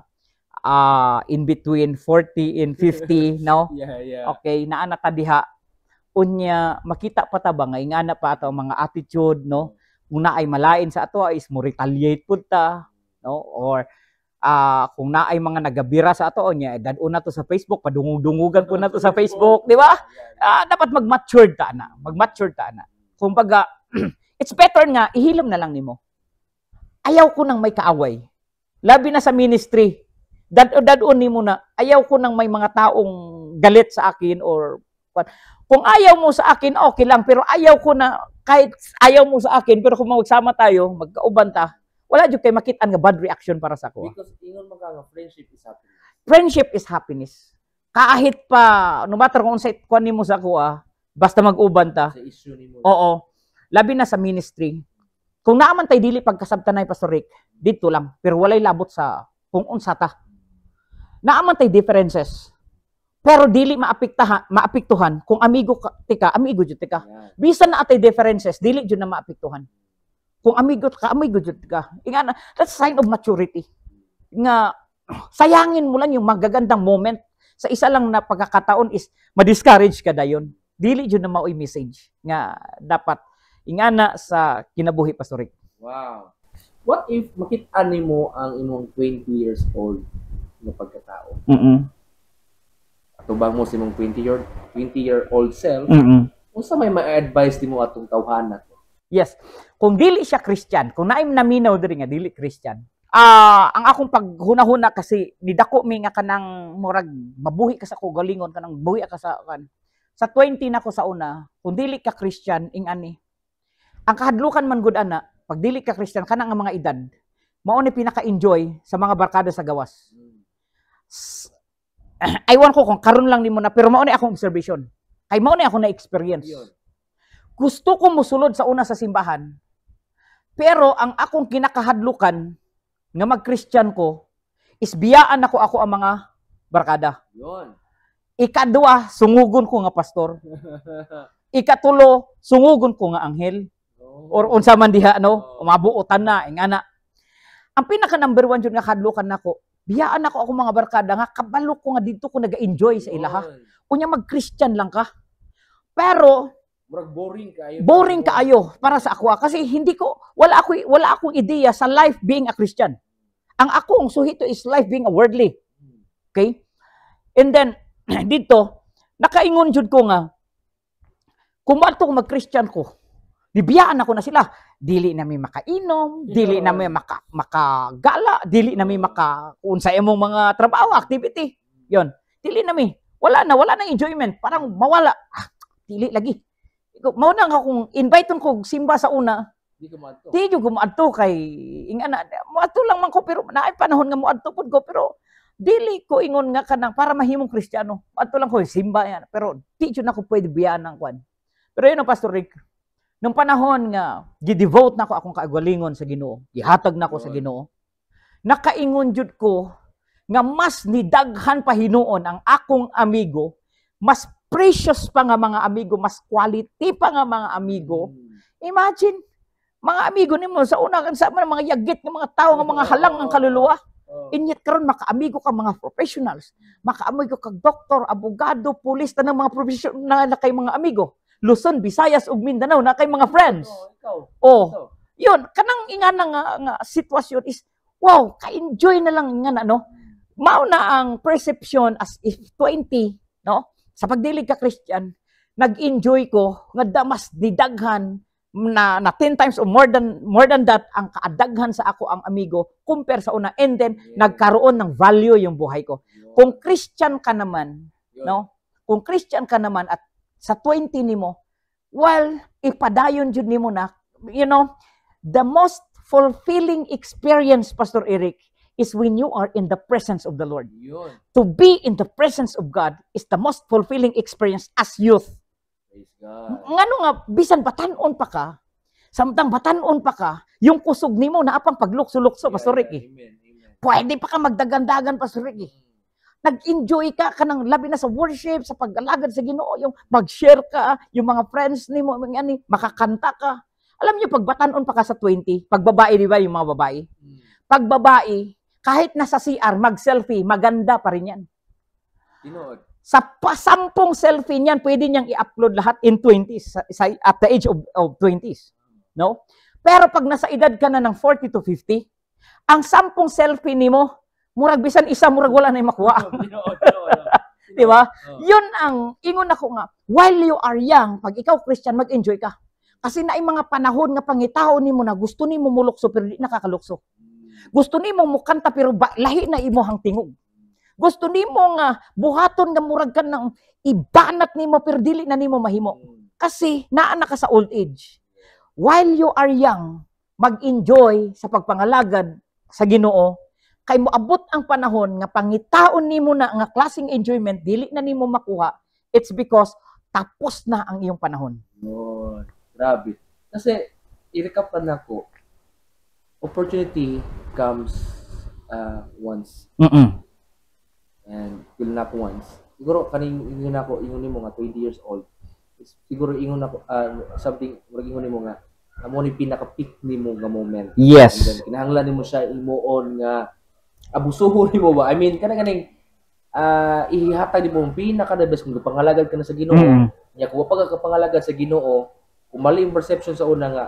in between 40 and 50, no? Yeah. Okay, naa na ta diha. Unya makita pa ta ba nga ingana pa ato mga attitude, no? Kung naay malain sa ato is mo retaliate pud ta, no? Or kung naay mga nagabira sa ato nya dadun na to sa Facebook, padungog-dungugan po na to sa Facebook, di ba? Dapat mag-mature ta na. Kumbaga it's better nga ihilom na lang nimo. Ayaw ko nang may kaaway. Labi na sa ministry. Dadun nimo na ayaw ko nang may mga taong galit sa akin or kung ayaw mo sa akin okay lang, pero ayaw ko na kahit ayaw mo sa akin pero kung magsama tayo, magkauban ta, wala jud kay makit-an nga bad reaction para sa ako. Because ingon man ka nga friendship is happiness. Friendship is happiness. Kahit pa no matter kung unsay kuan nimo sa ako basta mag-uban ta. Sa issue nimo. Oo. Labi na sa ministry. Kung naaman tay dili pagkasabtanay Pastor Rick, dito lang, pero walay labot sa kung unsa ta. Naaman tay differences. Pero dili maapektuhan kung amigo jud tika. Bisan na atay differences, dili jud na maapektuhan. Kung amigo jud ka. Ingana, that's a sign of maturity. Nga sayangin mo lang yung magagandang moment sa isa lang na pagkakataon is ma-discourage ka dayon. Dili jud na maoy message nga dapat ingana sa kinabuhi Pastor Rick. Wow. What if makita nimo ang imong 20 years old na pagkatao? Atubang mo sa imong 20-year-old self, unsa may ma-advise nimo atong tawhana? Yes. Kung dili siya Christian, kung naay naminaw diri nga dili Christian. Ang akong paghuna-huna kasi nidako mi nga kanang murag mabuhi ka sa kugalingon kanang buhi ka sa kan. Sa 20 na ko sa una, kung dili ka Christian ingani. Ang kahadlukan man gud ana, pag dili ka Christian kanang nga mga edad, mao ni pinaka-enjoy sa mga barkada sa gawas. Aywan ko kung karon lang nimo na, pero mao ni akong observation. Kay mao ni ako na experience. Gusto ko musulod sa una sa simbahan. Pero ang akong kinakahadlukan nga mag-Christian ko is biyaan ako ang mga barkada. Yon. Ikadua, sungugon ko nga pastor. Ikatulo, sungugon ko nga anghel. Or unsa man diha no, mabuotan na ingana. Ang pinaka number 1 jud nga kadlukan nako, biyaan ako mga barkada nga kabalo ko nga dito ko naga-enjoy sa ilaha. Kunya mag-Christian lang ka. Pero murag boring kaayo para sa ako kasi wala akong ideya sa life being a Christian. Ang akong suhito is life being a worldly. Okay? And then dito nakaingon jud ko nga kung bato ko mag-Christian ko, bibiyaan ako na sila. Dili na may makainom, dili na may makagala, dili na may unsa imong mga trabaho, activity. Yon. Dili na may. Wala na enjoyment. Parang mawala. Dili lagi. Mao nang akong invite ko simba sa una. Di ko muadto kay ingana. Muadto lang man ko pero naay panahon nga muadto pud ko pero dili ko ingon nga kanang para mahimong Kristiyano. Muadto lang ko simba yan. Pero di jud nako pwede biyaan ng kwan. Pero yun Pastor Rick, nung panahon nga gi-devote nako akong kaagalingon sa Ginoo, gihatag nako sa Ginoo, nakaingon jud ko nga mas nidaghan pa hinuon ang akong amigo, mas precious pa nga mga amigo, mas quality pa nga mga amigo. Imagine, mga amigo nimo sa una kan sa mga yagit ng mga tao nga mga halang ang kaluluwa. Inyat karon makaamigo ka mga professionals, makaamigo kag doktor, abogado, pulis tanang mga professional na kay mga amigo. Luzon, Visayas ug Mindanao na kay mga friends. Oh. Yun, kanang ingana nga sitwasyon is wow, ka-enjoy na lang nga no. Mao na ang perception as if 20, no? Sa pagdili ka Christian, nag-enjoy ko nga damas didaghan na 10 times or more than that ang kaadaghan sa ako ang amigo compare sa una, and then nagkaroon ng value yung buhay ko. Kung Christian ka naman, no? Kung Christian ka naman at sa 20 nimo, well, ipadayon jud nimo na, you know, the most fulfilling experience, Pastor Eric, is when you are in the presence of the Lord. To be in the presence of God is the most fulfilling experience as youth. Ngano nga, bisan batanon pa ka, samtang batanon pa ka, yung kusog nimo na apang paglukso-lukso, Pastor Rick. Pwede pa ka magdagandagan, Pastor Rick. Nag-enjoy ka kanang labi na sa worship, sa pag-alagad sa Ginoo, yung mag-share ka, yung mga friends nimo, makakanta ka. Alam niyo, pag batanon pa ka sa 20, pag babae, di ba, yung mga babae? Pag babae, kahit nasa CR, mag-selfie, maganda pa rin yan. Sa 10 selfie niyan, pwede niyang i-upload lahat in 20s, at the age of 20s. No? Pero pag nasa edad ka na ng 40 to 50, ang 10 selfie nimo, murag bisan isa, murag wala na yung makuha. Di ba? Yun ang, ingon ako nga, while you are young, pag ikaw Christian, mag-enjoy ka. Kasi na yung mga panahon nga pangitao nimo na gusto nimo mulukso pero di nakakalukso. Gusto nimo mukanta pero lahi na imuhang tingog. Gusto nimo nga buhaton nga murag ka ng ibanat nimo pero dili na nimo mahimo. Kasi naa na ka sa old age. While you are young, mag-enjoy sa pagpangalagad sa Ginoo, kay moabot ang panahon nga pangitaon nimo na nga klaseng enjoyment dili na nimo makuha. It's because tapos na ang iyong panahon. Grabe. Kasi i-recap na ko, opportunity comes once. And will not once. Siguro kaning ingon ako, ingon nimo nga 20 years old. Siguro ingon ako something ingon nimo nga amo ni pinaka-peak nimo nga moment. Yes. Kinahanglan nimo siya imuon nga abusuhon nimo ba? I mean kaning ihatag nimo ang pinaka-the best kung pangalagad ka na sa Ginoo. Nya kung pag ka pangalagad sa Ginoo, kung mali yung perception sa una nga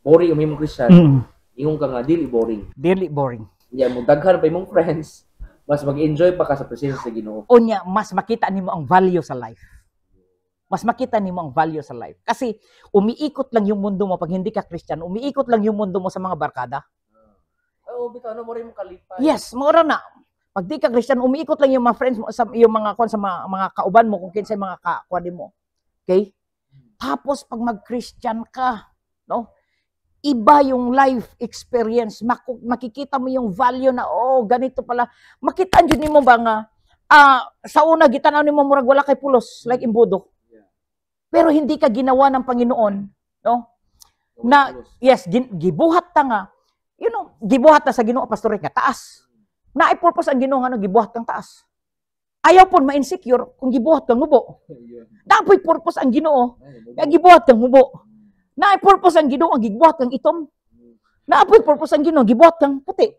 boring ang imong Christian, ingon ka nga dili boring. Dili boring. Nya mo daghan pa imong friends. Mas mag-enjoy pa ka sa presensya sa Ginoo. Unya, mas makita nimo ang value sa life. Mas makita nimo ang value sa life. Kasi umiikot lang yung mundo mo pag hindi ka Christian, umiikot lang yung mundo mo sa mga barkada. Oo, bitaw ano mo rin mo kalipay. Yes, mura na. Pag di ka Christian, umiikot lang yung mga friends mo sa yung mga sa mga kauban mo kung kinsa mga kakuan mo. Okay? Tapos pag mag-Christian ka, no? Iba yung life experience. Makikita mo yung value na, oh, ganito pala. Makita nyo nimo ba nga, sa una, gitanaw nimo murag wala kay pulos, like imbudo. Pero hindi ka ginawa ng Panginoon, no? Na, yes, gibuhat ta nga, you know, gibuhat na sa Ginoo, Pastor Rick, nga taas. Na-purpose ang Ginoo nga, no, gibuhat kang taas. Ayaw po ma-insecure kung gibuhat kang mubo. Dapat purpose ang Ginoo, nga gibuhat kang mubo. Na-purpose ang Ginoo, gibuhat kang itom. Na-purpose ang Ginoo, gibuhat kang puti.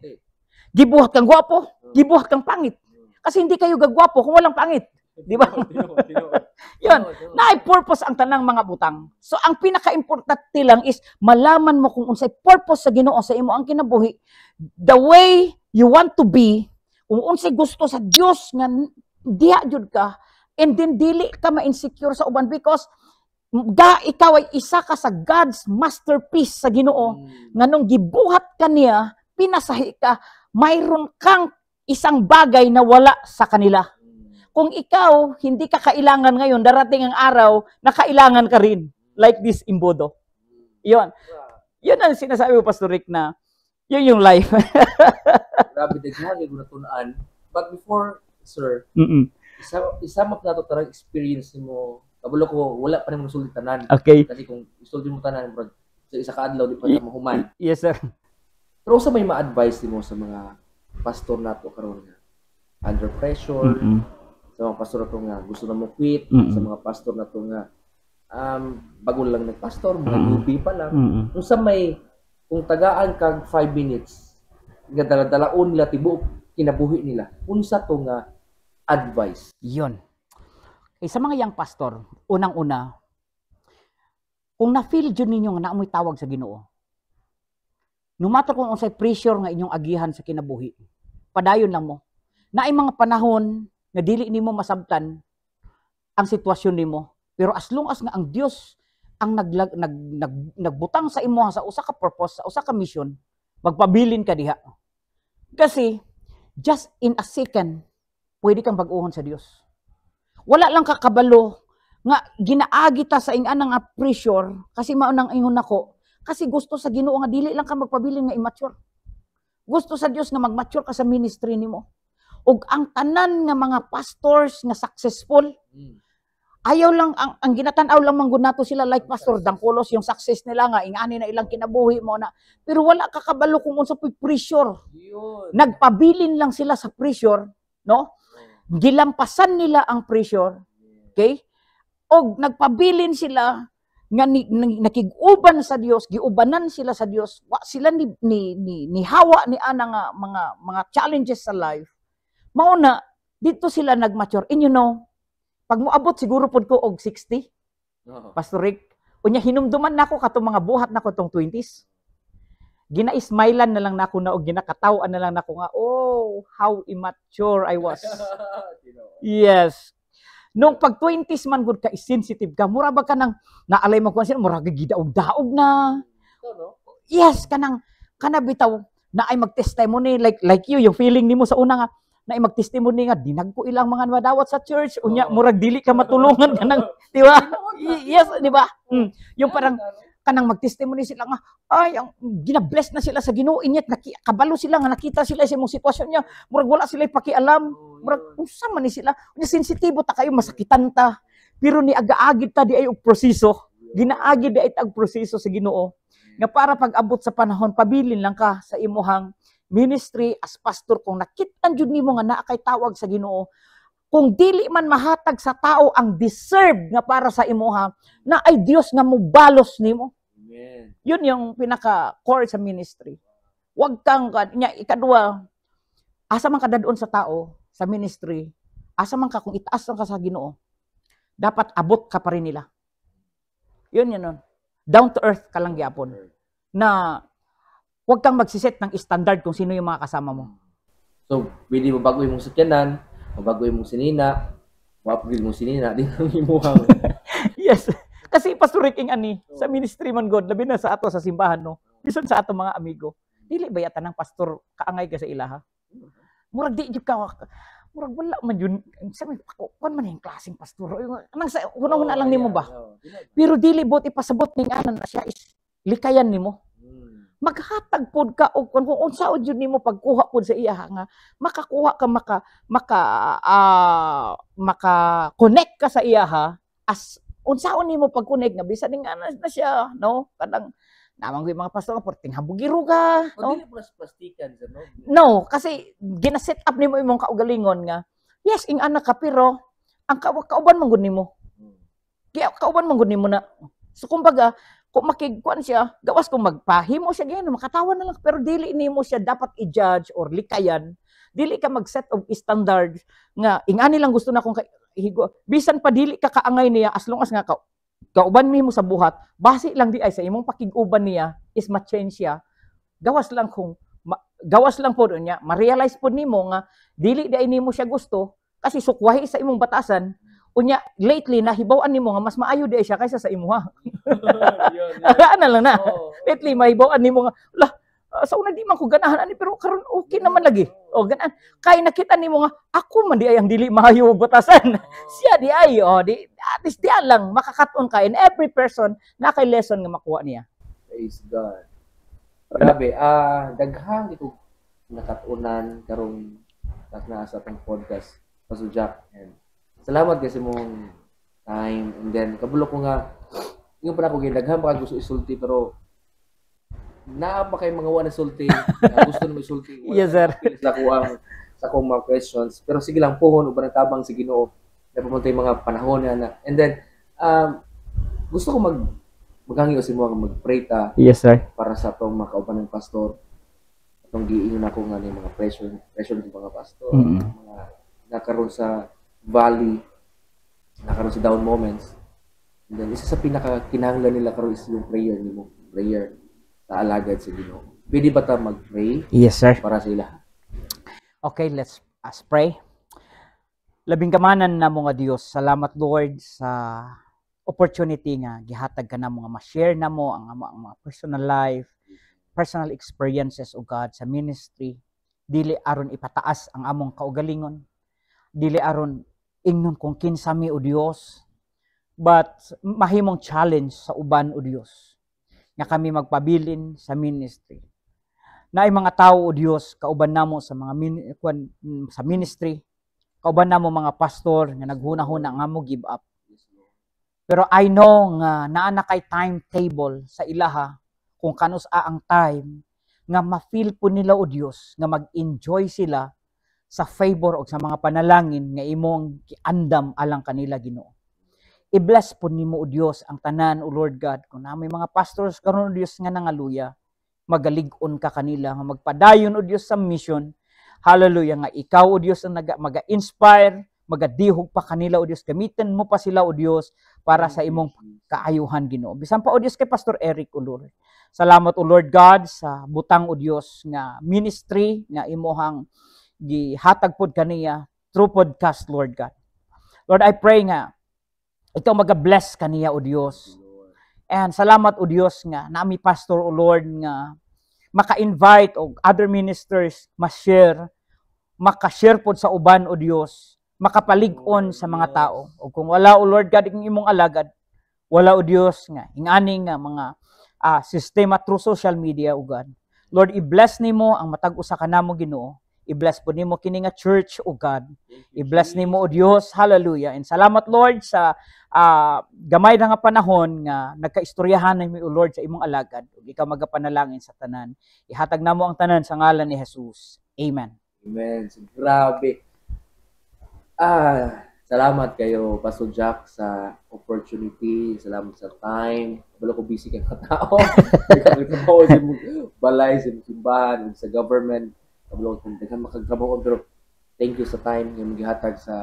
Gibuhat kang gwapo, gibuhat kang pangit. Kasi hindi kayo gagwapo kung walang pangit. Di ba? Yun. Na-purpose ang tanang mga butang. So, ang pinaka-importante lang is malaman mo kung unsay purpose sa Ginoo sa imo ang kinabuhi. The way you want to be, kung unsay gusto sa Dios nga diha jud ka, and then dili ka ma-insecure sa uban because ikaw ay isa ka sa God's masterpiece sa Ginoo. Nga nung gibuhat ka niya, pinasahi ka, mayroon kang isang bagay na wala sa kanila. Kung ikaw, hindi ka kailangan ngayon, darating ang araw na kailangan ka rin. Like this imbodo. Yun. Yun ang sinasabi mo, Pastor Rick, na yun yung life. Grabe, daghan yung natunaan. But before, sir, isa mo na ito tarang experience mo. Kabulo ko, wala pa rin mong tanan. Okay. Kasi kung isulti mo tanan, sa isa ka adlaw, di pa na mahuman. Yes, sir. Pero sa may ma-advise mo sa mga pastor na ito karon nga under pressure, sa mga pastor na ito nga gusto na mo quit, sa mga pastor na ito nga bago lang nagpastor, mga newbie pa lang. Kung sa may kung tagaan kag 5 minutes, nga dala-dalaon nila tibuok kinabuhi nila. Unsa to nga advice? Yun. Eh, sa mga young pastor, unang-una, kung na-feel dyan ninyo nga naamoy tawag sa Ginoo, no matter kung unsay pressure nga inyong agihan sa kinabuhi, padayon lang mo. Na ay mga panahon nga dili nimo masabtan ang sitwasyon nimo, pero as long as nga ang Dios ang nagbutang sa imo sa usa ka purpose, sa usa ka mission, magpabilin ka diha. Kasi just in a second, pwede kang bag-ohon sa Dios. Wala lang kakabalo nga ginaagi ta sa ing-ana nga pressure kasi mao nang ingon nako, kasi gusto sa Ginoo nga dili lang ka magpabilin nga immature. Gusto sa Dios nga mag-mature ka sa ministry nimo. Ug ang tanan nga mga pastors nga successful, ayaw lang, ang ginatanaw lang manggod nato sila like Pastor Dangkolos, yung success nila nga, ingani na ilang kinabuhi mo na. Pero wala kakabalo kung unsa po'y pressure. Nagpabilin lang sila sa pressure, no? Gilampasan nila ang pressure, okay? Og nagpabilin sila nga nakig-uban sa Dios, giubanan sila sa Dios. Wa sila ni hawa ni ana nga mga challenges sa life. Mao na dito sila nagmature. And you know, pag moabot siguro pod ko og 60, Pastor Rick, unya hinumduman nako katong mga buhat nako tong 20s. Gina-smilean na lang nako na og ginakataw-an na lang nako nga, oh, how immature I was. Yes. Nung pag 20s man gud ka sensitive ka, mura ba ka nang naalay mo kuan sila, mura gidaog-daog na. Yes, kana bitaw na ay mag-testimony like you, yung feeling nimo sa una nga na mag-testimony nga dinag ko ilang mga madawat sa church unya murag dili ka matulungan kanang di ba? Yes, di ba? Yung parang kanang mag-testimony sila nga ay ang gina-bless na sila sa Ginoo inyat kabalo sila nga nakita sila sa imong sitwasyon niya murag wala sila pakialam murag unsa man ni sila unya sensitibo ta kayo masakitan ta pero ni agaagid ta di ay og proseso ginaagid di ay tag proseso sa Ginoo nga para pag-abot sa panahon pabilin lang ka sa imuhang ministry as pastor kung nakita jud nimo nga naa kay tawag sa Ginoo kung dili man mahatag sa tao ang deserve nga para sa imuha na ay Dios nga mobalos nimo. Amen. Yun yung pinaka core sa ministry. Wag kang nya ikadua asa man ka dadon sa tao sa ministry, asa man ka kung itaas ka sa Ginoo, dapat abot ka pa rin nila. Yun nun. Down to earth ka lang gyapon. Na huwag kang magsiset ng standard kung sino yung mga kasama mo. So, pwede mo bago yung sakyanan, mabago yung sinina, mapagil mong sinina, di kang imuhang. Yes. Kasi Pastor Rick ani, sa ministry man God, labi na sa ato sa simbahan, no? Bisan sa ato mga amigo, dili ba yata ng pastor kaangay ka sa ilaha? Murag di ka, murag wala man yun. Sabi, kuan man yung klaseng pastor. Anang sa una-una lang nimo ba? Pero dili bot ipasabot ning anan na siya is likayan nimo. Maghatag pod ka og kung unsaon jud nimo pagkuha pod sa iya nga makakuha ka maka-connect ka sa iya as unsaon nimo pag-connect nga bisan ning anas na siya no kadang namang mga pastor porting habugiro ka no dili plus plastikan no no kasi gina-set up nimo imong kaugalingon nga yes ing anak ka pero ang kauban man gud nimo kaya kauban man gud nimo na so kumbaga kung makigkuan siya, gawas kung magpahimo siya, ganyan, makatawan na lang. Pero dili nimo siya dapat i-judge or likayan. Dili ka mag-set of standards nga, ingani lang gusto na kung higo. Bisan pa dili ka kaangay niya, as long as nga kauban nimo sa buhat, base lang di ay sa imong pakiguban niya, is ma-change siya. Gawas lang po niya, ma-realize po nimo nga, dili di ay nimo siya gusto, kasi sukwahi sa imong batasan, unya lately nahibaw-an nimo nga mas maayo di siya kaysa sa imuha. Ano lang na. Lately mahibaw-an nimo nga sa una di man ko ganahan ani pero karon okay naman lagi. O ganan kay nakita nimo nga ako man di ay ang dili maayo batasan. Siya di ay di at least di lang makakaton ka in every person na kay lesson nga makuha niya. Praise God. Grabe, daghang ito nakatunan karong na sa atong podcast Pastor Jack and salamat kasi mong time and then kabulok ko nga yung pa ako ginaghan pa gusto isulti pero naa pa kay mga wala sulti gusto na isulti yes sir sa akong mga questions pero sige lang pohon uban tabang sa Ginoo na pumunta yung mga panahon na and then gusto ko maghangi si mo mag-pray ta Yes, sir. para sa atong makauban ng pastor. Atong giingon ako nga ni mga pressure ng mga pastor, mga nakaroon sa valley, nakaroon sa down moments. And then isa sa pinakakinahanglan nila karon is yung prayer sa alagad sa Ginoo. Pwede ba ta mag-pray Yes, sir. para sa ila? Okay, let's pray. Labing kamanan na mga Dios, salamat Lord sa opportunity nga gihatag ka na mga ma-share na mo ang mga personal life, personal experiences o God sa ministry. Dili aron ipataas ang among kaugalingon. Dili aron ingnon kung kinsami o Dios, but mahimong challenge sa uban o Dios nga kami magpabilin sa ministry. Na ay mga tao o Dios kauban namo sa mga sa ministry, kauban namo mga pastor nga naghuna-huna nga mo give up. Pero I know nga naa na kay timetable sa ilaha kung kanus ang time nga ma-feel po nila o Dios nga mag-enjoy sila sa favor o sa mga panalangin nga imong giandam alang kanila Ginoo. I-bless po nimo o Dios ang tanan o Lord God kung na may mga pastors karon o Dios nga nangaluya, magalig-on ka kanila nga magpadayon o Dios sa mission. Hallelujah nga ikaw o Dios ang maga-inspire, magadihog pa kanila o Dios, gamitin mo pa sila o Dios para sa imong kaayuhan Ginoo. Bisan pa o Dios kay Pastor Eric o Lord. Salamat o Lord God sa butang o Dios nga ministry nga imuhang gihatag pod kaniya through podcast Lord God. Lord, I pray nga ikaw maga-bless kaniya o Dios. And salamat o Dios nga nami pastor o Lord nga maka-invite og other ministers maka-share pod sa uban o Dios, makapalig-on sa mga tao. O kung wala o Lord God ang imong alagad, wala o Dios nga ingani nga mga sistema through social media o God. Lord, i-bless nimo ang matag usa kanamo Ginoo. I-bless po nimo kini nga church o God. I-bless nimo o Dios. Hallelujah. And salamat Lord sa gamay na nga panahon nga nagkaistoryahan nimo o Lord sa imong alagad. Ug ikaw magapanalangin sa tanan. Ihatag namo ang tanan sa ngalan ni Jesus. Amen. Amen. So, grabe. Salamat kayo, Pastor Jack, sa opportunity. Salamat sa time. Wala ko busy kang katao. Nagkatrabaho sa balay, sa simbahan, sa government. Wala ko kung makagtrabaho. Pero thank you sa time yung maghihatag sa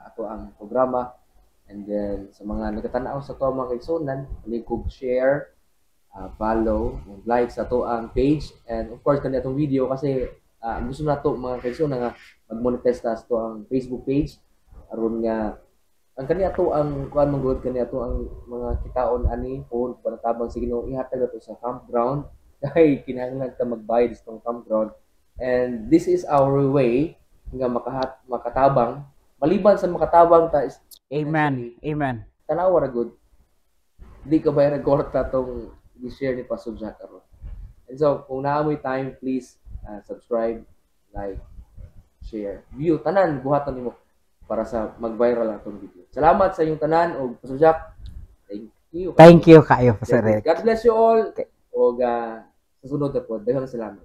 ato ang programa. And then, sa mga nagkatanaw sa ito, mga kaigsunan, kung share, follow, like sa ito ang page. And of course, kanina itong video kasi gusto na ito, mga kaigsunan, nga mag-monetize sa ito ang Facebook page. Aron nga ang kaniya to ang kuan manggod kaniya to ang mga kitaon ani phone panatabang sige no ihatag ato sa campground kay kinahanglan ta magbayad sa campground, and this is our way nga makatabang maliban sa makatabang ta is Amen. Amen. tanawa ra good di ka ba nagkorta tong i-share ni Pastor Jack karon. And so kung naamoy time, please subscribe, like, share, view tanan buhaton nimo para sa mag-viral ang itong video. Salamat sa inyong tanan o Pastor Jack. Thank you. Thank you kayo, Pastor Eric. God bless you all. O sa sunod na po. Daghang salamat.